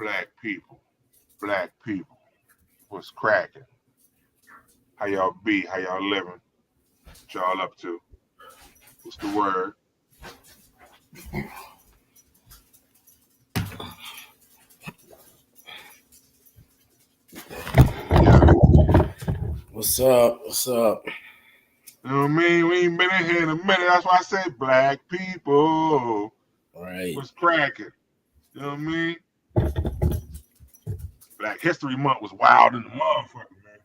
Black people, what's cracking? How y'all be? How y'all living? What y'all up to? What's the word? Yeah. What's up? What's up? You know what I mean? We ain't been in here in a minute. That's why I said black people. Right. What's cracking? You know what I mean? Black History Month was wild in the motherfucker, man.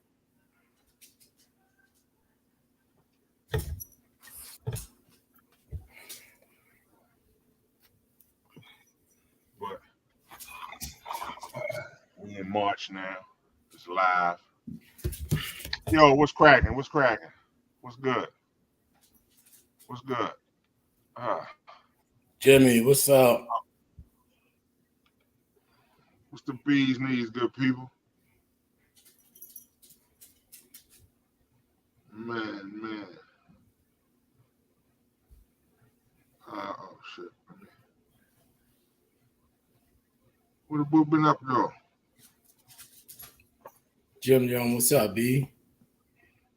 But we in March now. It's live. Yo, what's cracking? What's cracking? What's good? What's good? Jimmy, what's up? What's the bees knees, good people? Man. Oh shit. What the boo been up though? Jim Young, what's up, B?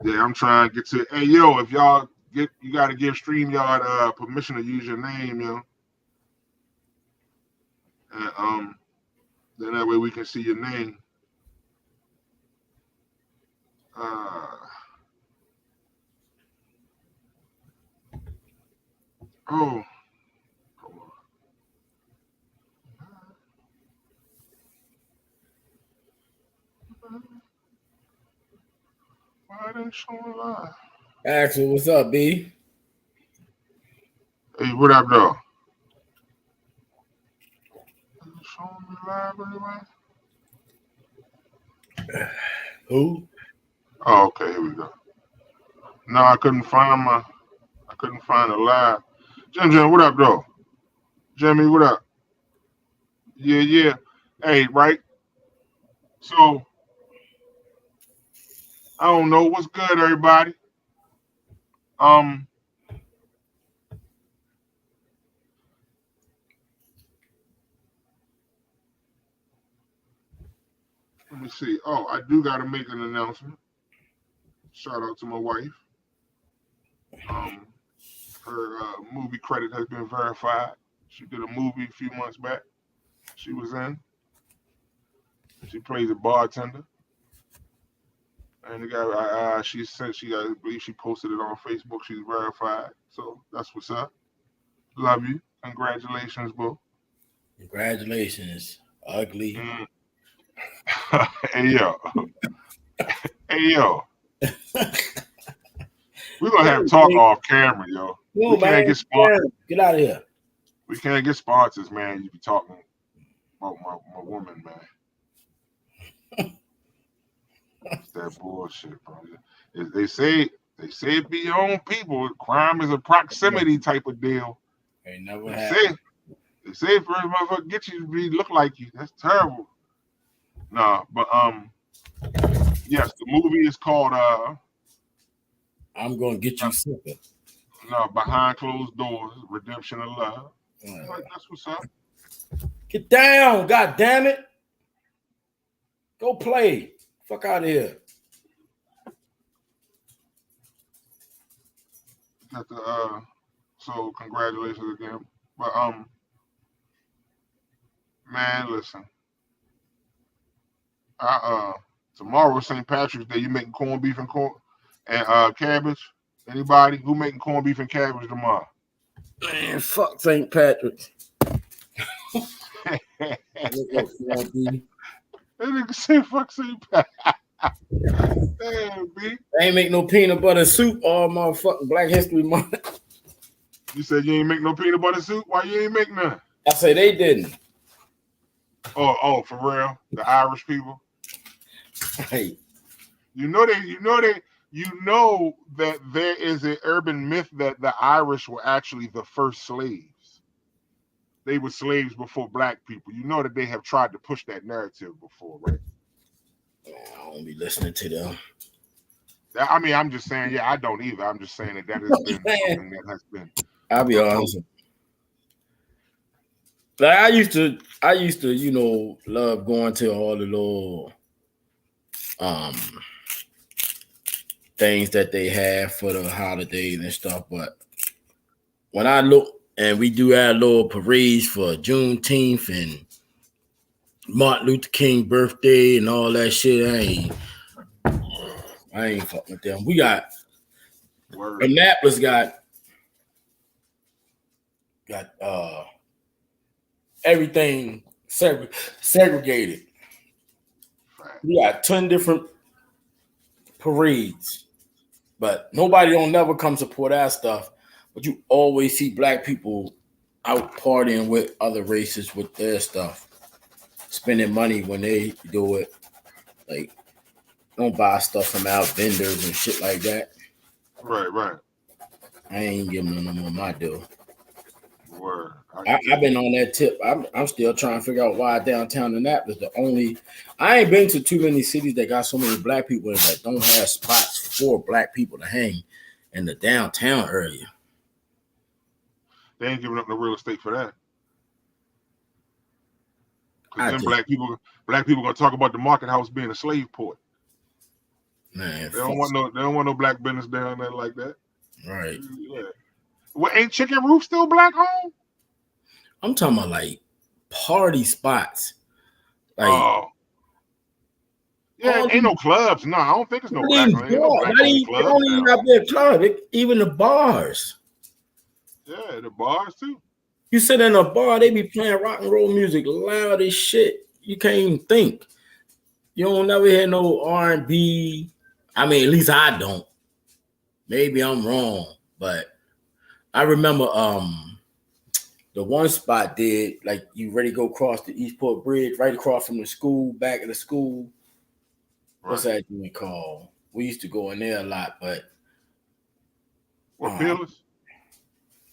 Yeah, I'm trying to get to. Hey, yo, if y'all get, you got to give StreamYard permission to use your name, yo. And then that way we can see your name. Oh, hold on. Why didn't show live? Axel, what's up, B? Hey, what up, though? Is it showing me live anyway? Who? Oh, okay, here we go. No, I couldn't find the live. Jim, what up, though? Jimmy, what up? Yeah. Hey, right? So, I don't know what's good, everybody. Let me see. Oh, I do got to make an announcement. Shout out to my wife. Her movie credit has been verified. She did a movie a few months back. She was in. She plays a bartender. And the guy, she said I believe she posted it on Facebook. She's verified. So that's what's up. Love you. Congratulations, bro. Congratulations, ugly. Hey, yo. We're going to have talk off camera, yo. We can't get sponsors. Get out of here. We can't get sponsors, man. You be talking about my woman, man. It's that bullshit, bro. They say it be your own people. Crime is a proximity type of deal. Ain't never happened. They say for a motherfucker get you to look like you. That's terrible. Nah, but yes, the movie is called I'm gonna get you sicker. No, Behind Closed Doors, Redemption of Love. Like, that's what's up. Get down, god damn it. Go play. Fuck out of here. Got the so congratulations again. But man, listen. Tomorrow is St. Patrick's Day. You making corned beef and cabbage? Anybody? Who making corned beef and cabbage tomorrow? Man, fuck St. Patrick's. That nigga said fuck St. Patrick's. Damn, B. I ain't make no peanut butter soup all motherfucking Black History Month. You said you ain't make no peanut butter soup? Why you ain't make none? I say they didn't. Oh, for real? The Irish people? Hey. You know that there is an urban myth that the Irish were actually the first slaves. They were slaves before black people. You know that they have tried to push that narrative before, right? I don't be listening to them. I mean, I'm just saying, yeah, I don't either. I'm just saying that has been something that has been. I'll be honest. Like I I used to, love going to all the little um things that they have for the holidays and stuff. But when I look and we do our little parades for Juneteenth and Martin Luther King birthday and all that shit, I ain't fucking with them. We got Word. Annapolis got everything segregated. Fact. We got 10 different parades, but nobody don't never come support our stuff. But you always see black people out partying with other races with their stuff, spending money when they do it. Like, don't buy stuff from our vendors and shit like that. Right. I ain't giving them no more my deal. Word. I've been on that tip. I'm still trying to figure out why downtown Annapolis the only. I ain't been to too many cities that got so many black people in that don't have spots for black people to hang in the downtown area. They ain't giving up no real estate for that. Because then black people gonna talk about the market house being a slave port. Man, they don't want no black business down there like that. Right. Yeah. Well, ain't Chicken Roof still black home? I'm talking about like party spots. Like, oh. Yeah, ain't no clubs. No, I don't think it's no black. Ain't no black clubs. Even the bars. Yeah, the bars too. You sit in a bar, they be playing rock and roll music loud as shit. You can't even think. You don't never hear no R&B. I mean, at least I don't. Maybe I'm wrong, but I remember the one spot did, like, you ready to go across the Eastport Bridge, right across from the school, back of the school. Right. What's that thing called? We used to go in there a lot, but what Peerless?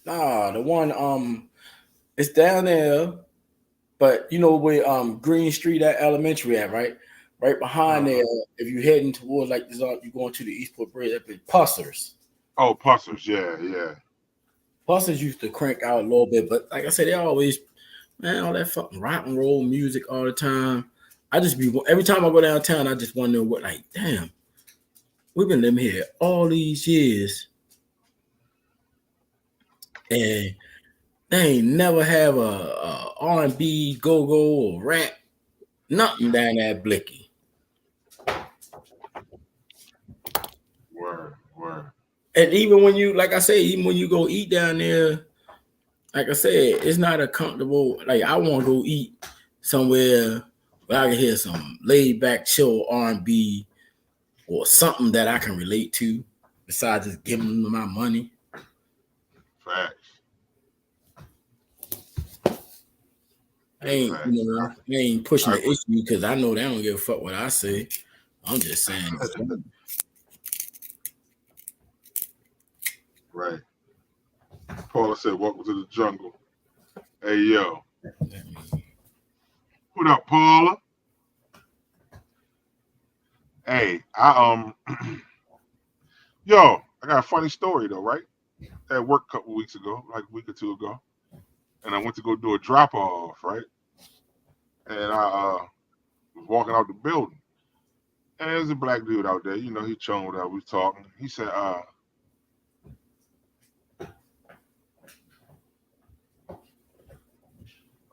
Nah, the one it's down there, but you know where Green Street at Elementary at, right? Right behind there, if you're heading towards like this, you're going to the Eastport Bridge, up at Pussers. Oh, Pussers, yeah. Pussers used to crank out a little bit, but like I said, they always, man, all that fucking rock and roll music all the time. Every time I go downtown, I just wonder what, like, damn, we've been living here all these years, and they ain't never have a R&B, go-go, or rap, nothing down that Blicky. Word. And even when you, like I say, even when you go eat down there, like I said, it's not a comfortable, like, I want to go eat somewhere where I can hear some laid back, chill R&B or something that I can relate to besides just giving them my money. Facts. I ain't pushing the issue because I know they don't give a fuck what I say. I'm just saying. Right. Paula said, "Welcome to the jungle." Hey, yo. What up, Paula? Hey, yo, I got a funny story though, right? At work a couple weeks ago, like a week or two ago, and I went to go do a drop off, right? And I was walking out the building, and there's a black dude out there. You know, he chilling with us. We talking. He said,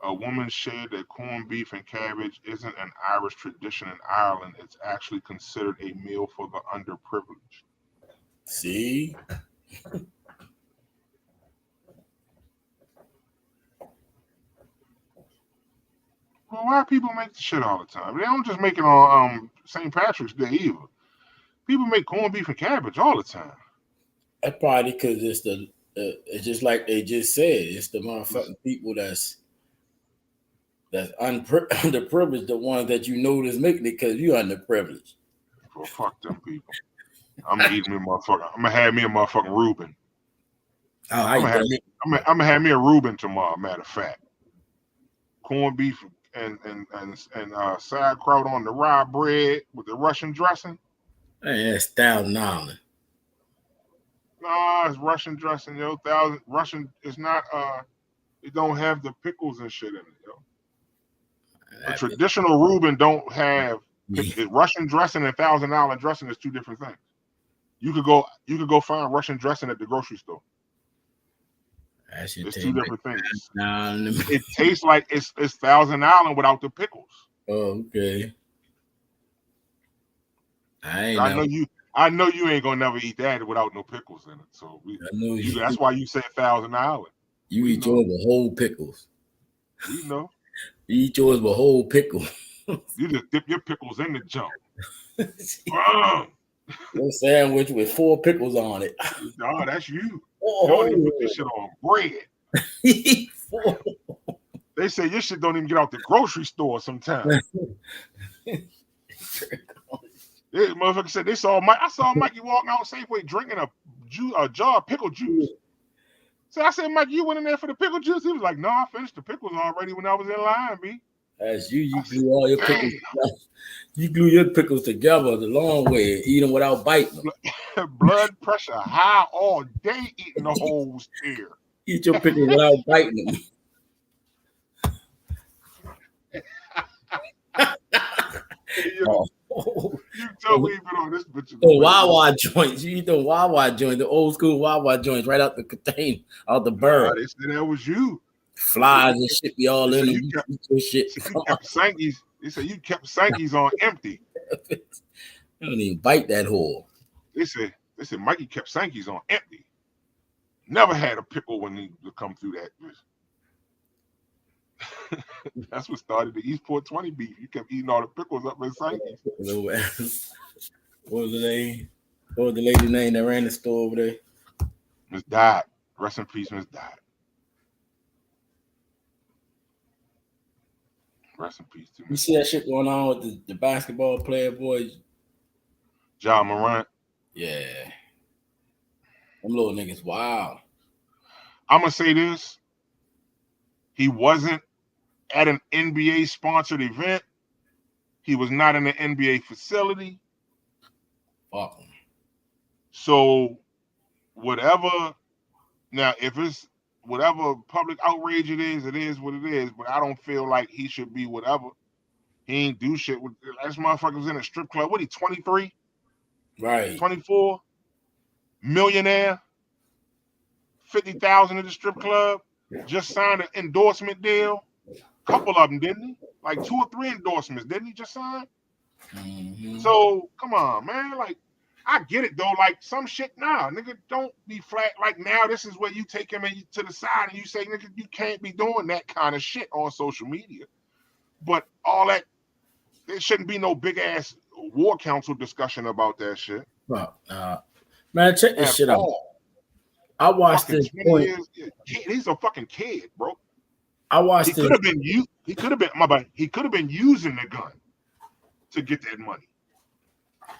a woman shared that corned beef and cabbage isn't an Irish tradition in Ireland. It's actually considered a meal for the underprivileged. See? Well, why people make the shit all the time? They don't just make it on St. Patrick's Day either. People make corned beef and cabbage all the time. That's probably because it's just like they just said. It's the motherfucking people that's underprivileged, the ones that you know that's making it because you're underprivileged. Well, fuck them people. I'm gonna eat me a motherfucker. I'm gonna have me a motherfucking Reuben. Oh, I'm gonna have me a Reuben tomorrow. Matter of fact, corned beef and sauerkraut on the rye bread with the Russian dressing. Hey, that's $1,000. Nah, it's Russian dressing, yo. Russian is not. It don't have the pickles and shit in it, yo. A traditional Reuben don't have Russian dressing and $1,000 dressing is two different things. You could go find Russian dressing at the grocery store. It's two different things. It tastes like it's Thousand Island without the pickles. Oh, okay. I know you ain't gonna never eat that without no pickles in it. So that's why you say Thousand Island. You eat yours with whole pickles. We know. You eat yours with whole pickles. You just dip your pickles in the junk. No sandwich with 4 pickles on it. No, that's you. You don't even put this shit on bread. They say your shit don't even get out the grocery store sometimes. This motherfucker said they saw Mike. I saw Mikey walking out Safeway drinking a jar of pickle juice. So I said, Mike, you went in there for the pickle juice? He was like, no, I finished the pickles already when I was in line, B. That's you. You glue all your pickles. You glue your pickles together the long way and eat them without biting them. Blood pressure high all day eating the whole steer. Eat your pickles without biting them. You tell me been on this bitch. Wawa joints. You eat the Wawa joints, the old school Wawa joints, right out the container, out the bird. They said that was you. Flies and shit be all in them. You kept Sankies. They said you kept Sankies on empty. You don't even bite that whole. They said Mikey kept Sankies on empty. Never had a pickle when he would come through that. That's what started the Eastport 20 beef. You kept eating all the pickles up in Sankies. What was the name? What was the lady's name that ran the store over there? Miss Dot. Rest in peace, Miss Dot. Rest in peace too. You see that shit going on with the basketball player boys? Ja Morant. Yeah. Them little niggas, wow. I'm gonna say this. He wasn't at an NBA sponsored event. He was not in an NBA facility. Fuck him. So whatever, now if it's whatever public outrage it is what it is. But I don't feel like he should be whatever. He ain't do shit with last motherfucker was in a strip club. What he 23? Right. 24? Millionaire? 50,000 in the strip club. Just signed an endorsement deal. Couple of them, didn't he? Like 2 or 3 endorsements, didn't he just sign? Mm-hmm. So come on, man. Like, I get it though. Like some shit, nigga, don't be flat. Like now, this is where you take him to the side and you say, nigga, you can't be doing that kind of shit on social media. But all that, there shouldn't be no big ass war council discussion about that shit. Man, check this shit out. I watched this. He's a fucking kid, bro. I watched He could have been He could have been using the gun to get that money.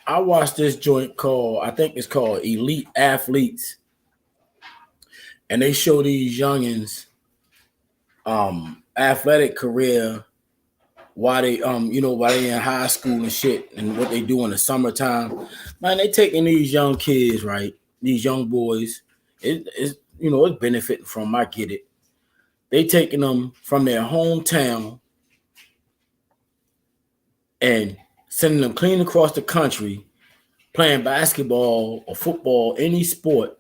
I watched this joint called, I think it's called Elite Athletes, and they show these youngins athletic career while they while they in high school and shit, and what they do in the summertime. Man, they taking these young kids, right? These young boys. It's benefiting from. I get it. They taking them from their hometown and sending them clean across the country, playing basketball or football, any sport,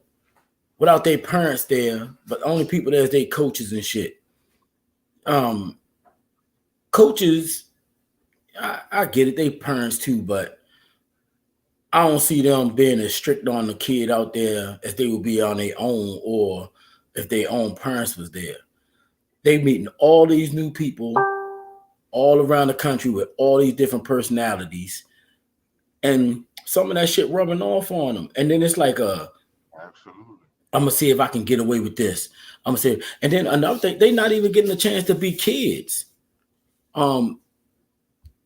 without their parents there, but the only people there is their coaches and shit. Coaches, I get it, they parents too, but I don't see them being as strict on the kid out there as they would be on their own, or if their own parents was there. They meeting all these new people all around the country with all these different personalities, and some of that shit rubbing off on them. And then it's like absolutely. I'm gonna see if I can get away with this. I'm gonna say, and then another thing, they not even getting a chance to be kids.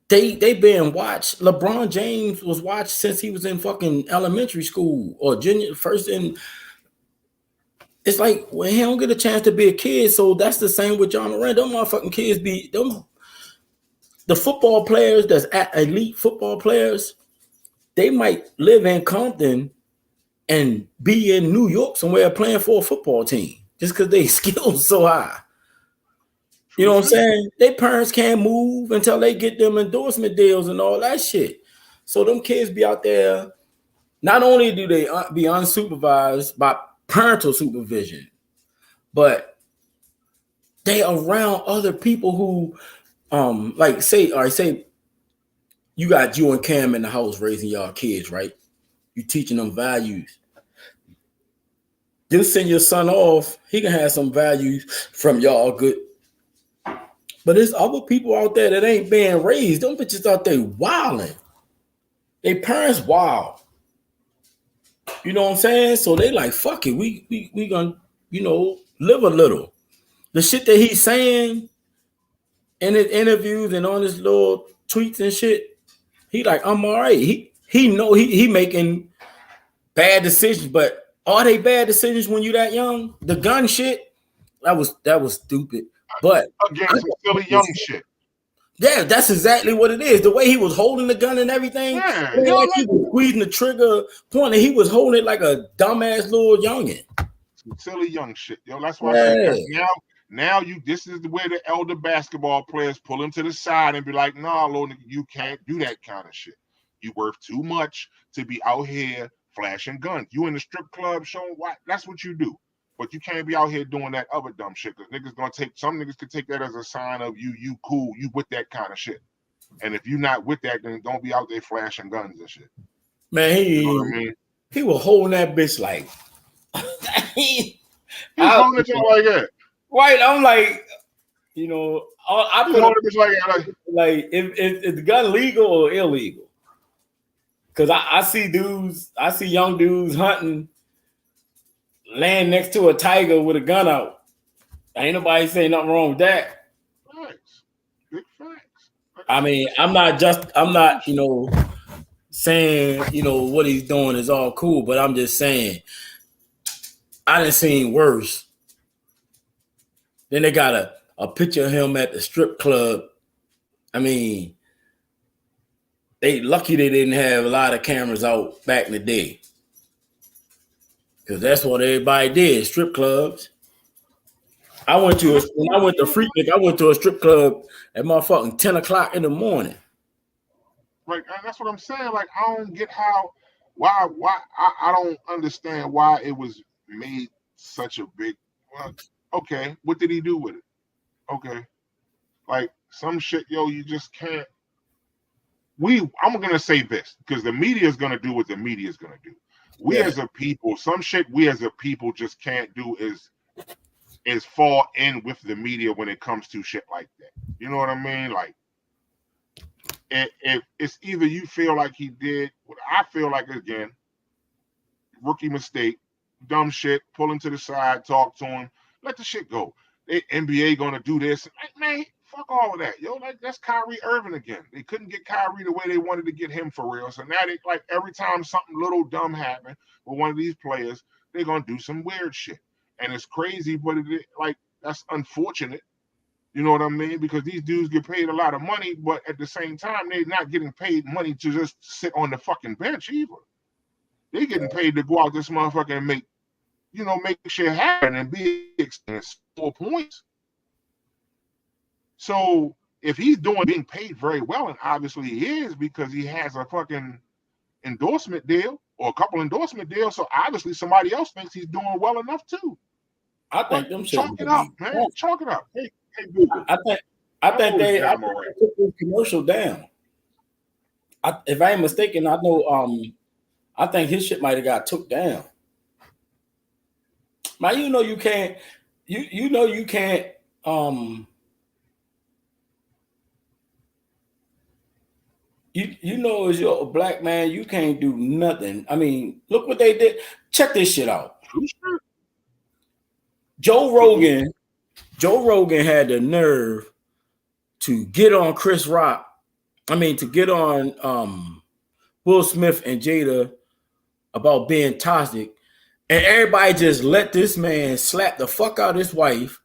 They being watched. LeBron James was watched since he was in fucking elementary school or junior first in. It's like when he don't get a chance to be a kid, so that's the same with John Morant. Them motherfucking kids be them. The football players that's elite football players, they might live in Compton and be in New York somewhere playing for a football team just because they skills so high. You know what I'm saying? Their parents can't move until they get them endorsement deals and all that shit. So them kids be out there. Not only do they be unsupervised by parental supervision, but they around other people who, like say you got you and Cam in the house raising y'all kids, right? You teaching them values. Just send your son off. He can have some values from y'all good. But there's other people out there that ain't being raised. Them bitches out there wilding. They parents wild. You know what I'm saying? So they like, fuck it. We gonna, live a little. The shit that he's saying in his interviews and on his little tweets and shit, he like, I'm all right. He know he making bad decisions, but are they bad decisions when you that young? The gun shit, that was stupid. But again, some silly young shit. Yeah, that's exactly what it is. The way he was holding the gun and everything, yeah, like he was squeezing the trigger point, and he was holding it like a dumbass little youngin. Some silly young shit, yo. That's why I say now this is the way the elder basketball players pull him to the side and be like, nah, Lord, you can't do that kind of shit. You worth too much to be out here flashing guns. You in the strip club showing what? That's what you do. But you can't be out here doing that other dumb shit because some niggas could take that as a sign of you cool, you with that kind of shit. And if you're not with that, then don't be out there flashing guns and shit. Man, he was holding that bitch like he was holding it like that. Right, I'm like, I put holding it like if the gun legal or illegal? Because I see young dudes hunting, laying next to a tiger with a gun out. Ain't nobody saying nothing wrong with that. Facts. Big facts. I mean, I'm not saying, what he's doing is all cool, but I'm just saying, I done seen worse. Then they got a picture of him at the strip club. I mean, they lucky they didn't have a lot of cameras out back in the day. Because that's what everybody did, strip clubs. I went to Freaknik, I went to a strip club at motherfucking 10 o'clock in the morning. Right, and that's what I'm saying. Like, I don't get why I don't understand why it was made such a big. Well, okay, what did he do with it? Okay, like some shit, yo, you just can't. I'm gonna say this because the media is gonna do what the media is gonna do. We as a people, some shit we as a people just can't do is fall in with the media when it comes to shit like that. You know what I mean? Like, if it's either you feel like he did what I feel like, again, rookie mistake, dumb shit, pull him to the side, talk to him, let the shit go. The NBA gonna do this. Like, man, fuck all of that. Yo, like, that's Kyrie Irving again. They couldn't get Kyrie the way they wanted to get him for real. So now they, like, every time something little dumb happen with one of these players, they're gonna do some weird shit. And it's crazy, but that's unfortunate. You know what I mean? Because these dudes get paid a lot of money, but at the same time, they're not getting paid money to just sit on the fucking bench either. They're getting paid to go out this motherfucker and make shit happen and be expensive 4 points. So if he's being paid very well, and obviously he is because he has a fucking endorsement deal or a couple endorsement deals, so obviously somebody else thinks he's doing well enough too. I think them chalk it up, man. Chalk it up. Hey, Google. I think they took this commercial down. If I ain't mistaken, I know. I think his shit might have got took down. Man, you can't. You can't. As you're a black man, you can't do nothing. I mean, look what they did. Check this shit out. Joe Rogan had the nerve to get on Chris Rock. I mean, to get on Will Smith and Jada about being toxic, and everybody just let this man slap the fuck out of his wife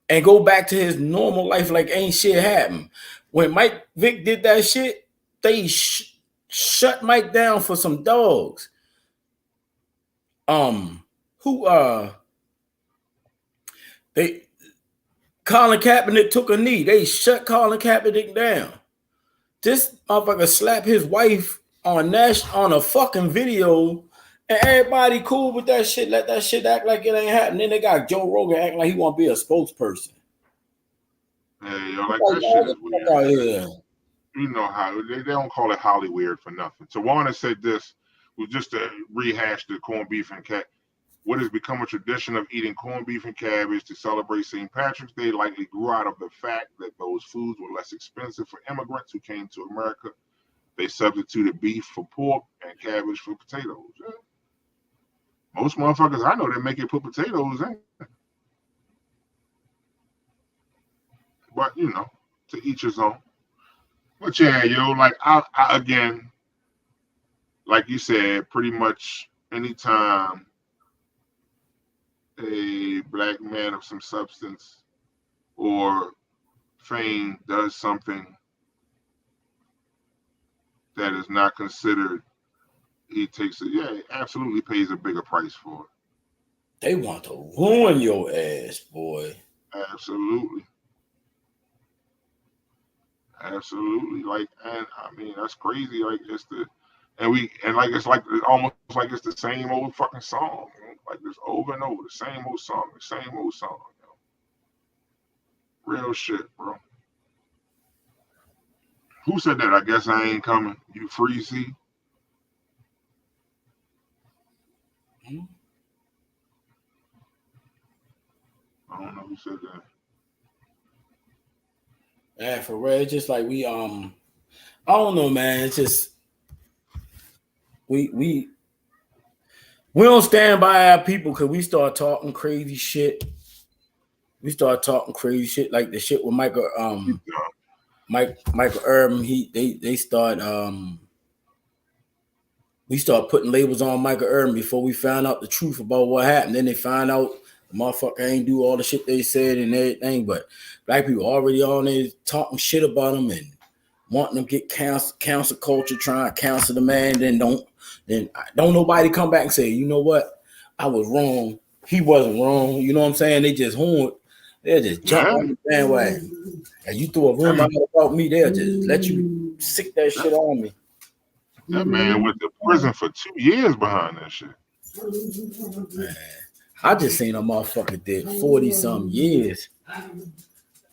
and go back to his normal life like ain't shit happened. When Mike Vick did that shit, they shut Mike down for some dogs. Colin Kaepernick took a knee. They shut Colin Kaepernick down. This motherfucker slapped his wife on a fucking video, and everybody cool with that shit. Let that shit act like it ain't happening. Then they got Joe Rogan acting like he want to be a spokesperson. Hey, yo, like that shit is weird. You know how they don't call it Hollyweird for nothing. Tawana said this was just to rehash the corned beef and cat. What has become a tradition of eating corned beef and cabbage to celebrate St. Patrick's Day likely grew out of the fact that those foods were less expensive for immigrants who came to America. They substituted beef for pork and cabbage for potatoes. Yeah. Most motherfuckers I know, they make it put potatoes in. But, you know, to each his own. But yeah, yo, like I again, like you said, pretty much anytime a black man of some substance or fame does something that is not considered, he takes it. Yeah, he absolutely pays a bigger price for it. They want to ruin your ass, boy. Absolutely. Like, and I mean, that's crazy. Like, it's almost like it's the same old fucking song. You know? Like, it's over and over, the same old song. You know? Real shit, bro. Who said that? I guess I ain't coming. You free, see? I don't know who said that. Yeah, for real. It's just like we I don't know, man. It's just we don't stand by our people because we start talking crazy shit. We start talking crazy shit like the shit with Michael Urban. They start we start putting labels on Michael Urban before we found out the truth about what happened. Then they find out the motherfucker ain't do all the shit they said and everything, but black people already on there talking shit about him and wanting them to get cancel culture, trying to cancel the man. Then don't nobody come back and say, you know what, I was wrong. He wasn't wrong. You know what I'm saying? They just jump on the bandwagon. And you throw a rumor out about me, they'll just let you sick that shit on me. That man went to prison for 2 years behind that shit. Man, I just seen a motherfucker did 40-some years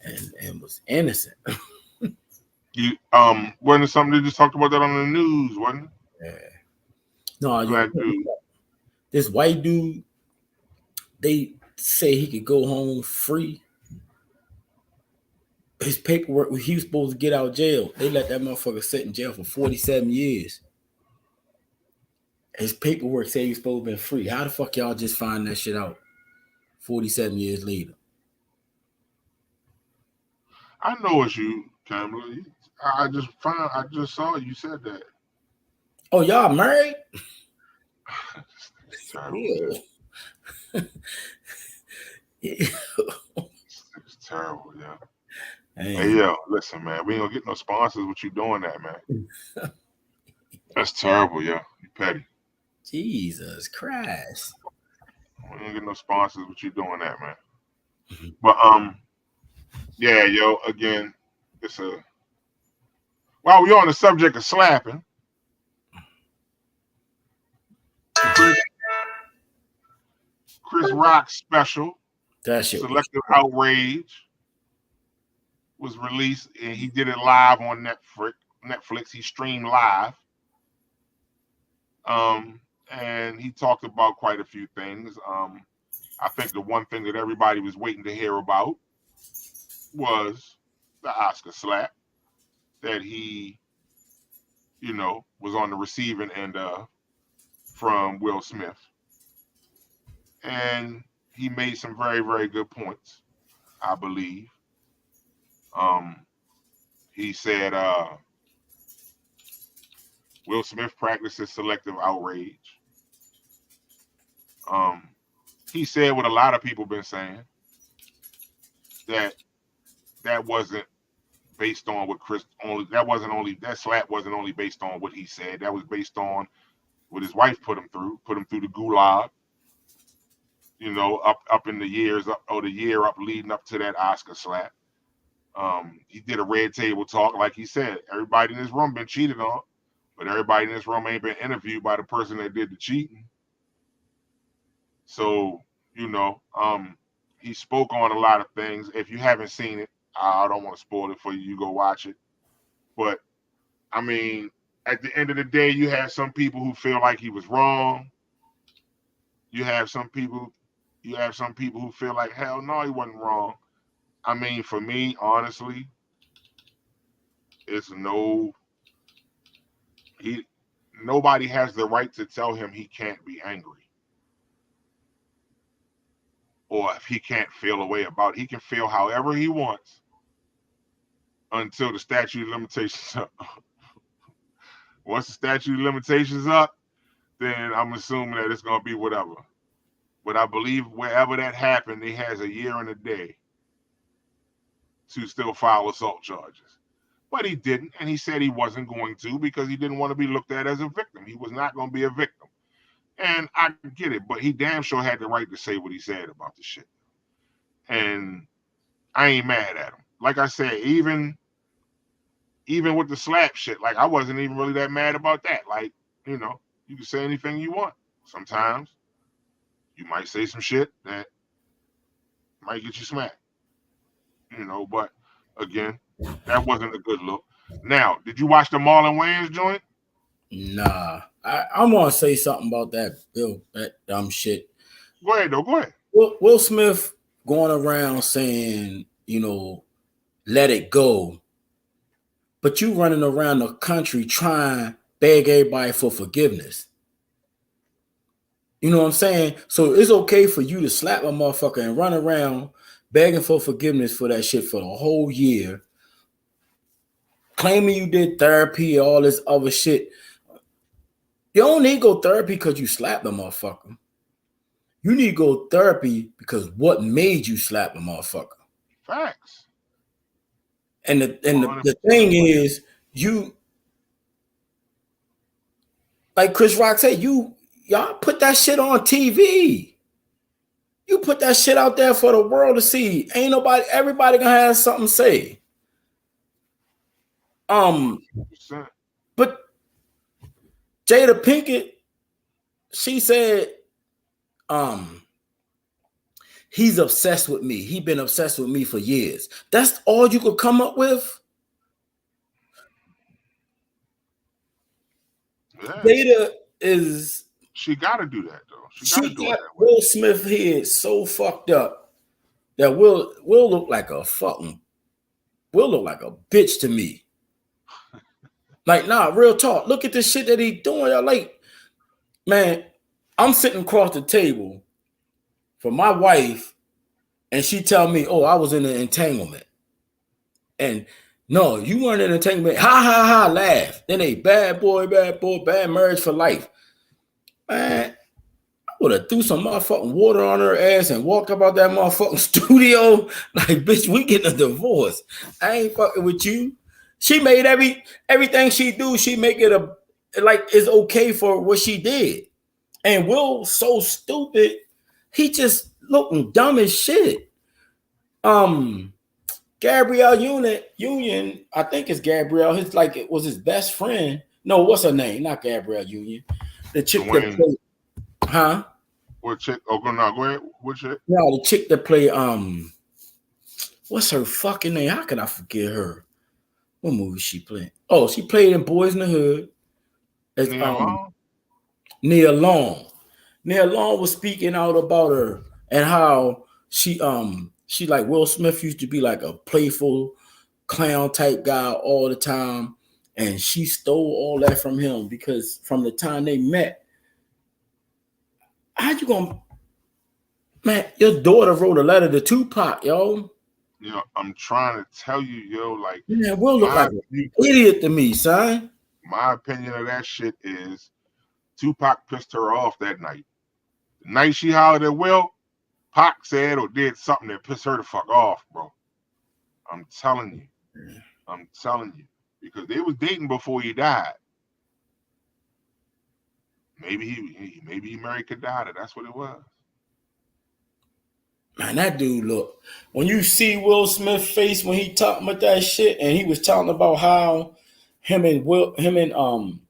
and was innocent. You wasn't it something they just talked about that on the news, wasn't it? Yeah. No, this white dude, they say he could go home free. His paperwork, he was supposed to get out of jail. They let that motherfucker sit in jail for 47 years. His paperwork said he was supposed to be free. How the fuck y'all just find that shit out 47 years later? I know it's you, Kamala. I just saw you said that. Oh, y'all married? It's terrible. It's terrible, yeah. Hey, yo, listen, man. We ain't gonna get no sponsors with you doing that, man. That's terrible, yo. You petty. Jesus Christ. We ain't get no sponsors with you doing that, man. But yeah, yo, again, it's while we on the subject of slapping, Chris Rock's special, that shit Selective Outrage, was released, and he did it live on Netflix. He streamed live. And he talked about quite a few things. I think the one thing that everybody was waiting to hear about was the Oscar slap that he, you know, was on the receiving end of from Will Smith. And he made some very, very good points, I believe. He said Will Smith practices selective outrage. He said what a lot of people been saying, that wasn't based on what that slap wasn't only based on what he said. That was based on what his wife put him through the gulag. up in the years up or the year up leading up to that Oscar slap. He did a red table talk, like he said. Everybody in this room been cheated on, but everybody in this room ain't been interviewed by the person that did the cheating. So, you know, he spoke on a lot of things. If you haven't seen it, I don't want to spoil it for you. You go watch it. But I mean, at the end of the day, you have some people who feel like he was wrong. You have some people, who feel like hell no, he wasn't wrong. I mean, for me, honestly, it's no he nobody has the right to tell him he can't be angry or if he can't feel a way about it. He can feel however he wants until the statute of limitations up. Once the statute of limitations up, then I'm assuming that it's gonna be whatever. But I believe wherever that happened, he has a year and a day to still file assault charges. But he didn't, and he said he wasn't going to because he didn't want to be looked at as a victim. He was not going to be a victim. And I get it, but he damn sure had the right to say what he said about the shit. And I ain't mad at him. Like I said, even with the slap shit, like I wasn't even really that mad about that. Like, you can say anything you want. Sometimes you might say some shit that might get you smacked. But again, that wasn't a good look. Now, did you watch the Marlon Wayans joint? Nah. I want to say something about that dumb shit. Go ahead, though. Go ahead. Will Smith going around saying, let it go. But you running around the country trying to beg everybody for forgiveness. You know what I'm saying? So it's okay for you to slap a motherfucker and run around begging for forgiveness for that shit for the whole year, claiming you did therapy, all this other shit. You don't need to go therapy because you slapped the motherfucker. You need to go therapy because what made you slap the motherfucker. Facts. And the thing is, you, like Chris Rock said, y'all put that shit on TV. You put that shit out there for the world to see. Everybody gonna have something to say. 100%. But Jada Pinkett, she said, he's obsessed with me. He's been obsessed with me for years. That's all you could come up with? Yeah. Jada is... She got to do that, though. She got Will Smith here so fucked up that Will look like a bitch to me. Like, nah, real talk. Look at the shit that he doing. Like, man, I'm sitting across the table from my wife, and she tell me, "Oh, I was in an entanglement." And no, you weren't in an entanglement. Ha ha ha, laugh. Then they bad boy, bad marriage for life. Man, I would have threw some motherfucking water on her ass and walked about that motherfucking studio. Like, bitch, we getting a divorce. I ain't fucking with you. She made everything she do, she make it like it's okay for what she did. And Will so stupid, he just looking dumb as shit. Gabrielle Union, I think it's Gabrielle. It was his best friend. No, what's her name? Not Gabrielle Union. The chick that played, huh? What chick? Oh, no, go ahead. What chick? No, the chick that played, what's her fucking name? How can I forget her? What movie she played? Oh, she played in Boys in the Hood. As, Nia Long. Nia Long was speaking out about her and how she like Will Smith used to be like a playful clown type guy all the time, and she stole all that from him because from the time they met, how you gonna, man? Your daughter wrote a letter to Tupac, yo. I'm trying to tell you, yo, like, man, Will look like an idiot to me, son. My opinion of that shit is Tupac pissed her off that night. The night she hollered at Will, Pac said or did something that pissed her the fuck off, bro. I'm telling you. Because they was dating before he died. Maybe he married Kadada. That's what it was. Man, that dude look. When you see Will Smith's face when he talking about that shit, and he was talking about how him and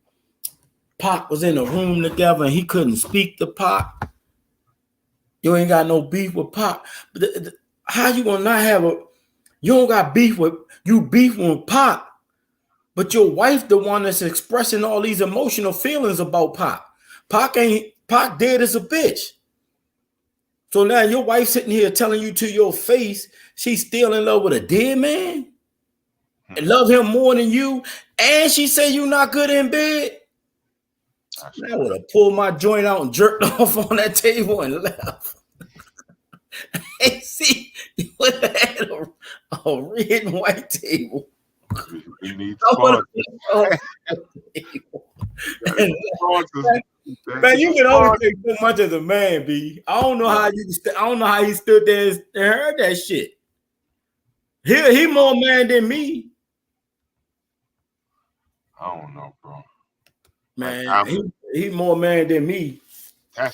Pac was in a room together, and he couldn't speak to Pac. You ain't got no beef with Pac. But how you gonna not have a? You don't got beef with Pac, but your wife the one that's expressing all these emotional feelings about Pac. Pac dead as a bitch. So now your wife sitting here telling you to your face she's still in love with a dead man and love him more than you, and she say you not good in bed. I would have pulled my joint out and jerked off on that table and left. Hey, see, you would have had a red and white table. We need sponsors. Man, you can only take so much as a man, B. I don't know how he stood there and heard that shit. He more man than me. I don't know, bro. Man, like, he more man than me. I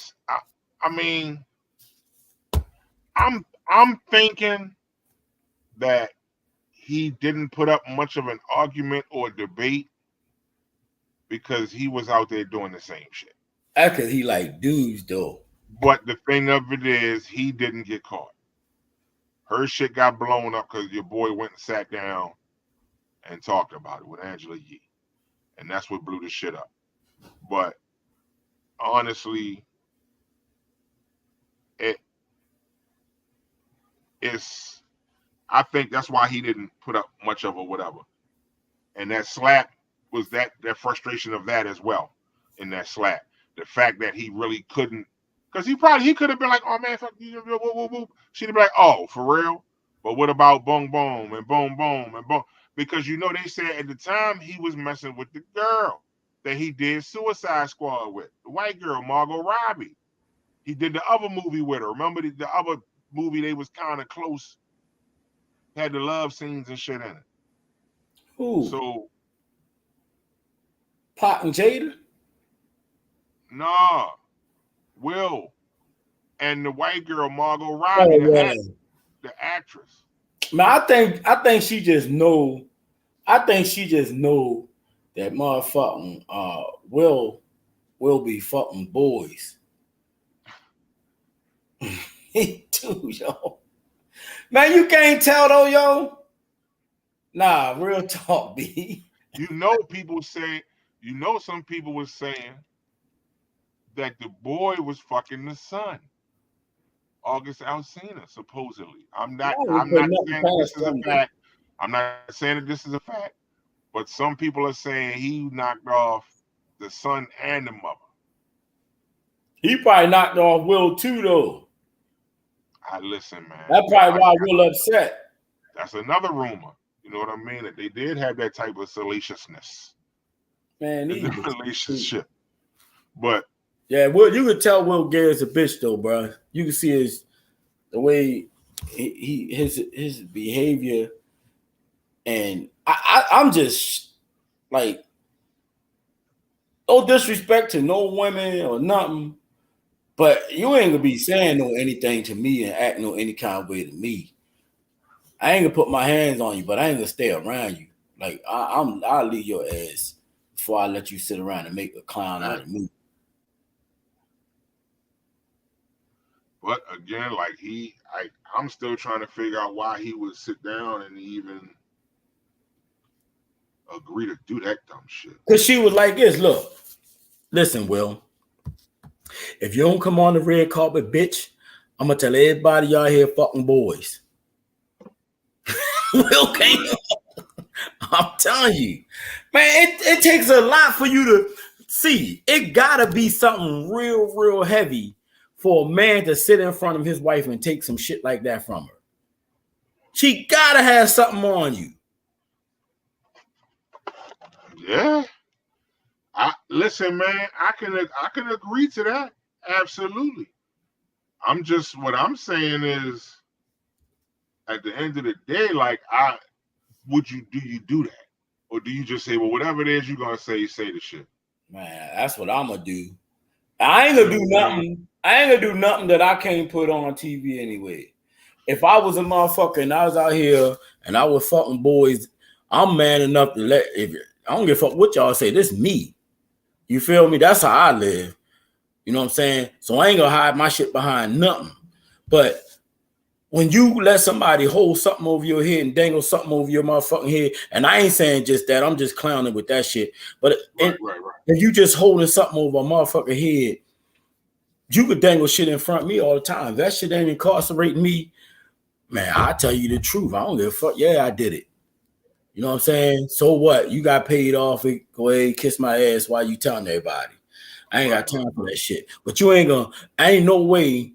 mean, I'm thinking that he didn't put up much of an argument or debate because he was out there doing the same shit. That's because he like dudes, though. But the thing of it is, he didn't get caught. Her shit got blown up because your boy went and sat down and talked about it with Angela Yee. And that's what blew the shit up. But honestly, I think that's why he didn't put up much of a whatever. And that slap was that frustration of that as well in that slap. The fact that he really couldn't, because he could have been like, oh man, fuck you, woo, woo, woo. She'd be like, oh, for real? But what about boom, boom, and boom, boom, and boom? Because they said at the time he was messing with the girl that he did Suicide Squad with, the white girl, Margot Robbie. He did the other movie with her. Remember the other movie, they was kind of close, had the love scenes and shit in it. Who? So Pac and Jada? Nah. Will. And the white girl, Margot Robbie, the actress. Man, I think she just know. I think she just know that motherfucking Will be fucking boys. He do, yo. Man, you can't tell though, yo. Nah, real talk, B. People say, some people were saying that the boy was fucking the son, August Alsina, supposedly. I'm not saying this is a fact. I'm not saying that this is a fact, but some people are saying he knocked off the son and the mother. He probably knocked off Will too, though. Listen, man. That's probably why Will upset. That's another rumor. You know what I mean? That they did have that type of salaciousness. Man, in the relationship. But yeah, Will, you could tell Will Gay is a bitch though, bro. You can see the way his behavior, and I'm just like, no disrespect to no women or nothing, but you ain't gonna be saying no anything to me and acting no any kind of way to me. I ain't gonna put my hands on you, but I ain't gonna stay around you. Like I'll leave your ass before I let you sit around and make a clown out of me. But again, like I'm still trying to figure out why he would sit down and even agree to do that dumb shit. Because she was like this, look, listen, Will, if you don't come on the red carpet, bitch, I'm gonna tell everybody y'all here fucking boys. Will came. I'm telling you, man, it takes a lot for you to see. It gotta be something real, real heavy for a man to sit in front of his wife and take some shit like that from her. She gotta have something on you. Yeah. Listen, man, I can agree to that. Absolutely. What I'm saying is, at the end of the day, like, do you do that? Or do you just say, well, whatever it is you're gonna say the shit? Man, that's what I'm gonna do. I ain't gonna do nothing. I ain't gonna do nothing that I can't put on TV anyway. if I was a motherfucker and I was out here and I was fucking boys, I'm man enough to let. If I don't give a fuck what y'all say, this me. You feel me? That's how I live. You know what I'm saying? So I ain't gonna hide my shit behind nothing. But when you let somebody hold something over your head and dangle something over your motherfucking head, and I ain't saying just that, I'm just clowning with that shit. But Right. if you just holding something over a motherfucking head, you could dangle shit in front of me all the time. That shit ain't incarcerating me. Man, I tell you the truth. I don't give a fuck. Yeah, I did it. You know what I'm saying? So what? You got paid off. Go ahead, kiss my ass while you telling everybody. I ain't got time for that shit. But you ain't gonna, I ain't no way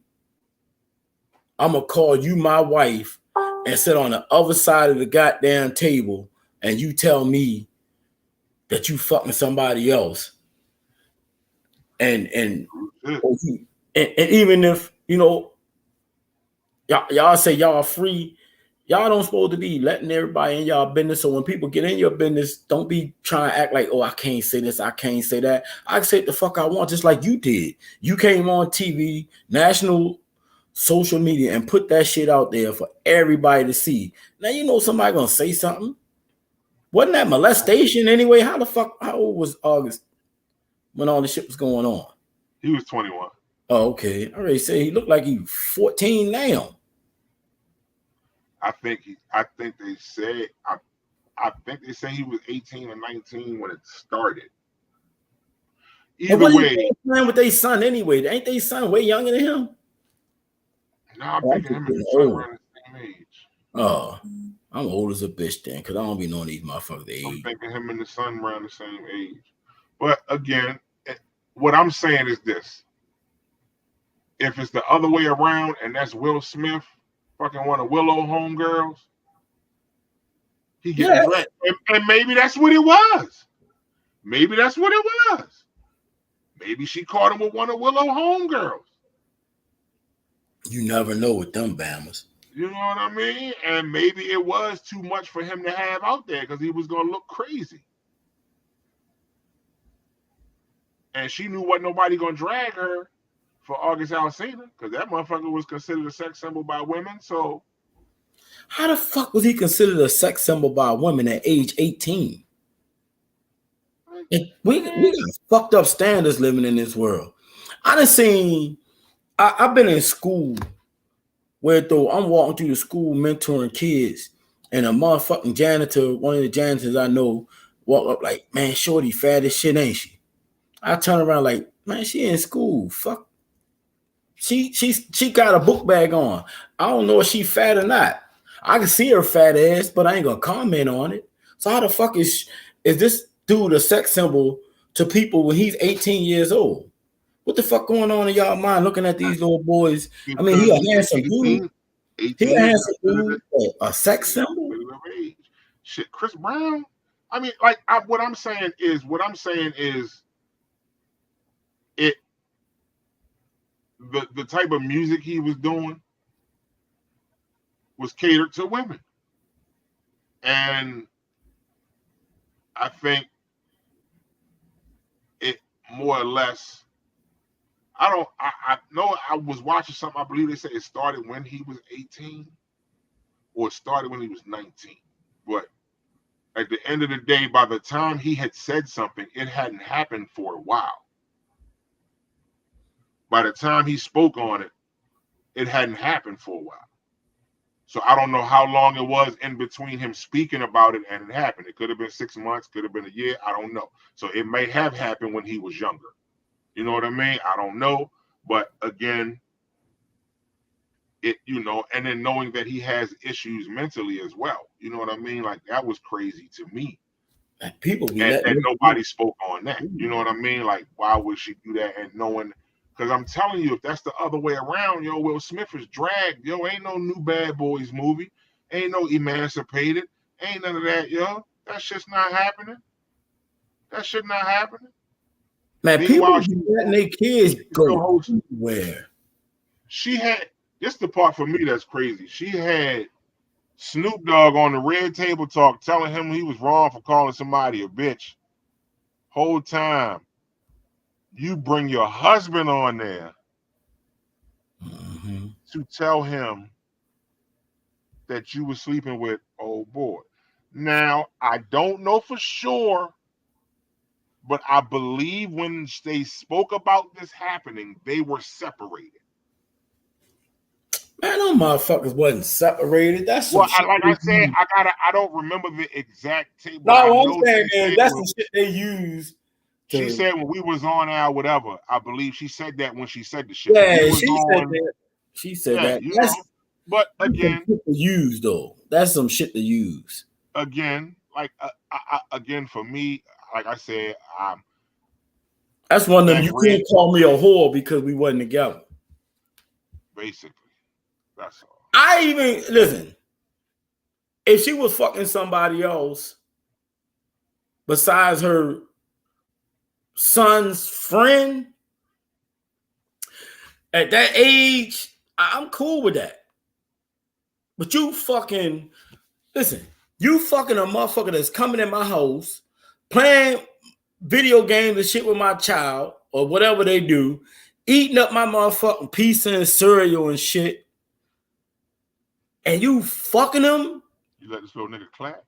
I'm gonna call you my wife and sit on the other side of the goddamn table and you tell me that you fucking somebody else. And even if, you know, y'all say y'all free, y'all don't supposed to be letting everybody in y'all business. So when people get in your business, don't be trying to act like, oh, I can't say this, I can't say that. I can say what the fuck I want, just like you did. You came on TV, national social media, and put that shit out there for everybody to see. Now you know somebody gonna say something. Wasn't that molestation anyway? How old was August when all this shit was going on? He was 21. Oh, okay. I already said he looked like he 14 now. I think they say he was 18 or 19 when it started. Either way, playing with their son anyway. Ain't they son way younger than him? No, I'm thinking him and his son around the same age. Oh, I'm old as a bitch then, because I don't be knowing these motherfuckers' age. I'm thinking him and the son around the same age. But again, what I'm saying is this. If it's the other way around and that's Will Smith, fucking one of Willow homegirls, he getting dragged. And maybe that's what it was. Maybe that's what it was. Maybe she caught him with one of Willow homegirls. You never know with them Bammers. You know what I mean? And maybe it was too much for him to have out there because he was going to look crazy. And she knew wasn't nobody going to drag her for August Alsina because that motherfucker was considered a sex symbol by women. So how the fuck was he considered a sex symbol by women at age 18? We got fucked up standards living in this world. I done seen, I've been in school where though I'm walking through the school mentoring kids, and a motherfucking janitor, one of the janitors I know, walk up like, man, shorty fat as shit, ain't she? I turn around like, man, she in school. Fuck. She got a book bag on. I don't know if she fat or not. I can see her fat ass, but I ain't gonna comment on it. So how the fuck is this dude a sex symbol to people when he's 18 years old? What the fuck going on in y'all mind looking at these little boys? I mean, he a handsome dude. He a handsome dude. A sex symbol? Shit, Chris Brown. I mean, like what I'm saying is it the type of music he was doing was catered to women. And I think it more or less, I know I was watching something, I believe they said it started when he was 18 or it started when he was 19. But at the end of the day, by the time he had said something, it hadn't happened for a while. By the time he spoke on it, it hadn't happened for a while. So I don't know how long it was in between him speaking about it and it happened. It could have been 6 months, could have been a year. I don't know. So it may have happened when he was younger. You know what I mean? I don't know. But again, and then knowing that he has issues mentally as well. You know what I mean? Like that was crazy to me. And nobody spoke on that. You know what I mean? Like, why would she do that? And knowing, because I'm telling you, if that's the other way around, Will Smith is dragged. Ain't no new Bad Boys movie. Ain't no Emancipated. Ain't none of that, That shit's not happening. That shit not happening. Man, people letting their kids go where? She had, this the part for me that's crazy. She had Snoop Dogg on the Red Table Talk telling him he was wrong for calling somebody a bitch. Whole time. You bring your husband on there to tell him that you were sleeping with old boy. Now, I don't know for sure, but I believe when they spoke about this happening, they were separated. Man, those motherfuckers wasn't separated. That's some Well, shit. like I said, I don't remember the exact tape, but I No, what I'm know saying she is said that's the shit they use she to. said when we was on air, whatever. I believe she said that when she said the shit. When Yeah, we was she said on, that. She said yeah, that. you That's know. But some again, shit to use though. That's some shit to use. like again for me, like I said, That's one of them. back You red can't call me a whore because we wasn't together. basically. That's all. I even listen. If she was fucking somebody else besides her son's friend at that age, I'm cool with that. But you fucking listen. You fucking a motherfucker that's coming in my house playing video games and shit with my child or whatever they do, eating up my motherfucking pizza and cereal and shit, and you fucking them You let this little nigga clap.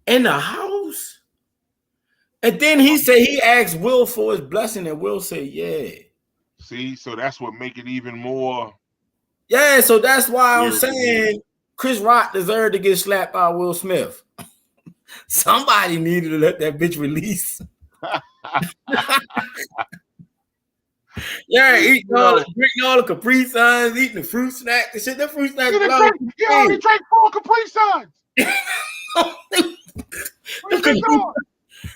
in the house. And then he said he asked Will for his blessing, and Will said, yeah. See, so that's what make it even more Yeah, so that's why I'm weird to me. saying Chris Rock deserved to get slapped by Will Smith. Somebody needed to let that bitch release. Yeah, drinking all the Capri Suns, eating the fruit snacks and shit. The fruit snacks belong to He only drank 4 Capri Suns. What you been doing?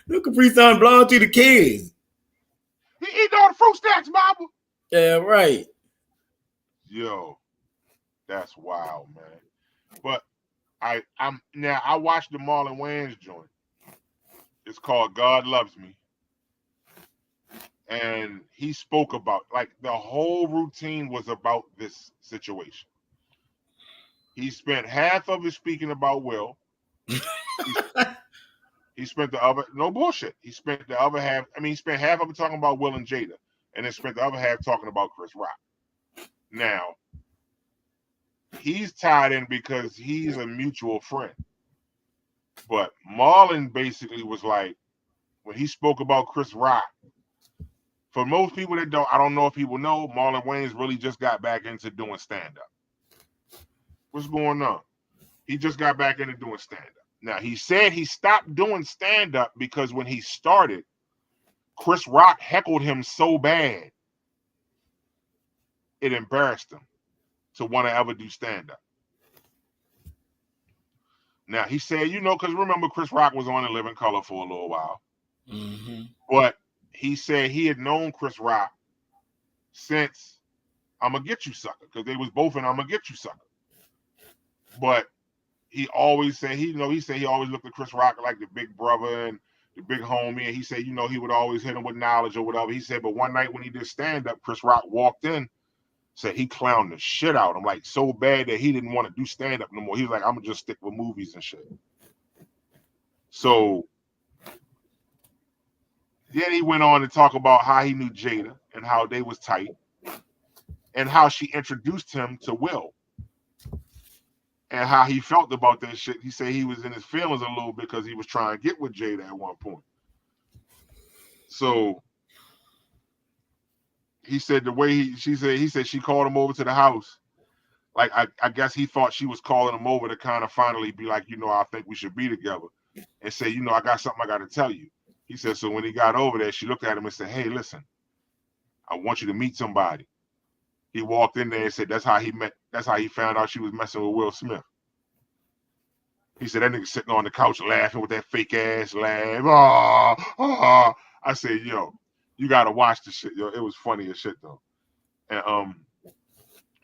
The Capri Sun belong to the kids. He eating all the fruit snacks, mama. Yeah, right. Yo, that's wild, man. But I watched the Marlon Wayans joint. It's called God Loves Me. And he spoke about like the whole routine was about this situation. He spent half of it speaking about Will. He spent the other no bullshit. He spent the other half. I mean, he spent half of it talking about Will and Jada, and then spent the other half talking about Chris Rock. Now, he's tied in because he's a mutual friend. But Marlon basically was like, when he spoke about Chris Rock, for most people that don't, I don't know if people know, Marlon Wayans really just got back into doing stand-up. What's going on? He just got back into doing stand-up. Now, he said he stopped doing stand-up because when he started, Chris Rock heckled him so bad, it embarrassed him to want to ever do stand-up. Now, he said, because remember Chris Rock was on In Living Color for a little while. Mm-hmm. But he said he had known Chris Rock since I'ma Get You Sucker, because they was both in I'ma Get You Sucker. But he always said he always looked at Chris Rock like the big brother and the big homie, and he said, he would always hit him with knowledge or whatever. He said, but one night when he did stand-up, Chris Rock walked in, said he clowned the shit out of him, like so bad that he didn't want to do stand-up no more. He was like, I'm gonna just stick with movies and shit. So then he went on to talk about how he knew Jada and how they was tight and how she introduced him to Will and how he felt about that shit. He said he was in his feelings a little bit because he was trying to get with Jada at one point. So he said the way he said she called him over to the house. Like I guess he thought she was calling him over to kind of finally be like, I think we should be together, and say, I got something I got to tell you. He said, so when he got over there, she looked at him and said, hey, listen, I want you to meet somebody. He walked in there and said that's how he found out she was messing with Will Smith. He said that nigga sitting on the couch laughing with that fake ass laugh. I said, yo, you gotta watch the shit, yo. It was funny as shit though. And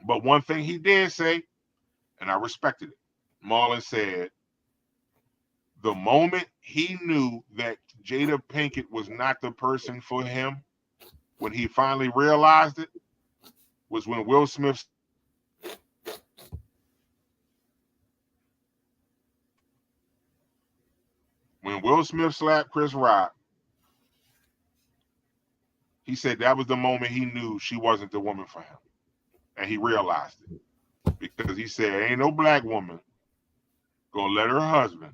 but one thing he did say, and I respected it. Marlon said the moment he knew that Jada Pinkett was not the person for him, when he finally realized it, was when Will Smith slapped Chris Rock. He said that was the moment he knew she wasn't the woman for him, and he realized it. because he said ain't no black woman gonna let her husband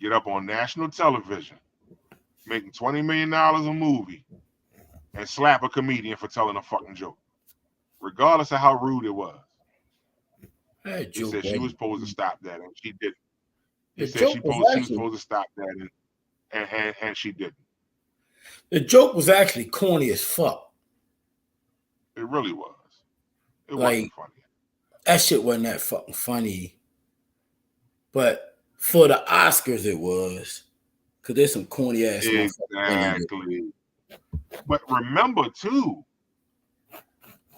get up on national television making $20 million a movie and slap a comedian for telling a fucking joke, regardless of how rude it was. That He joke said she was supposed to stop that, and she didn't. He the said joke she was was actually supposed to stop that, and she didn't. the joke was actually corny as fuck. It really was. It Like wasn't funny. that shit wasn't that fucking funny. But for the Oscars, it was. Cause there's some corny ass motherfuckers. Exactly. But remember too,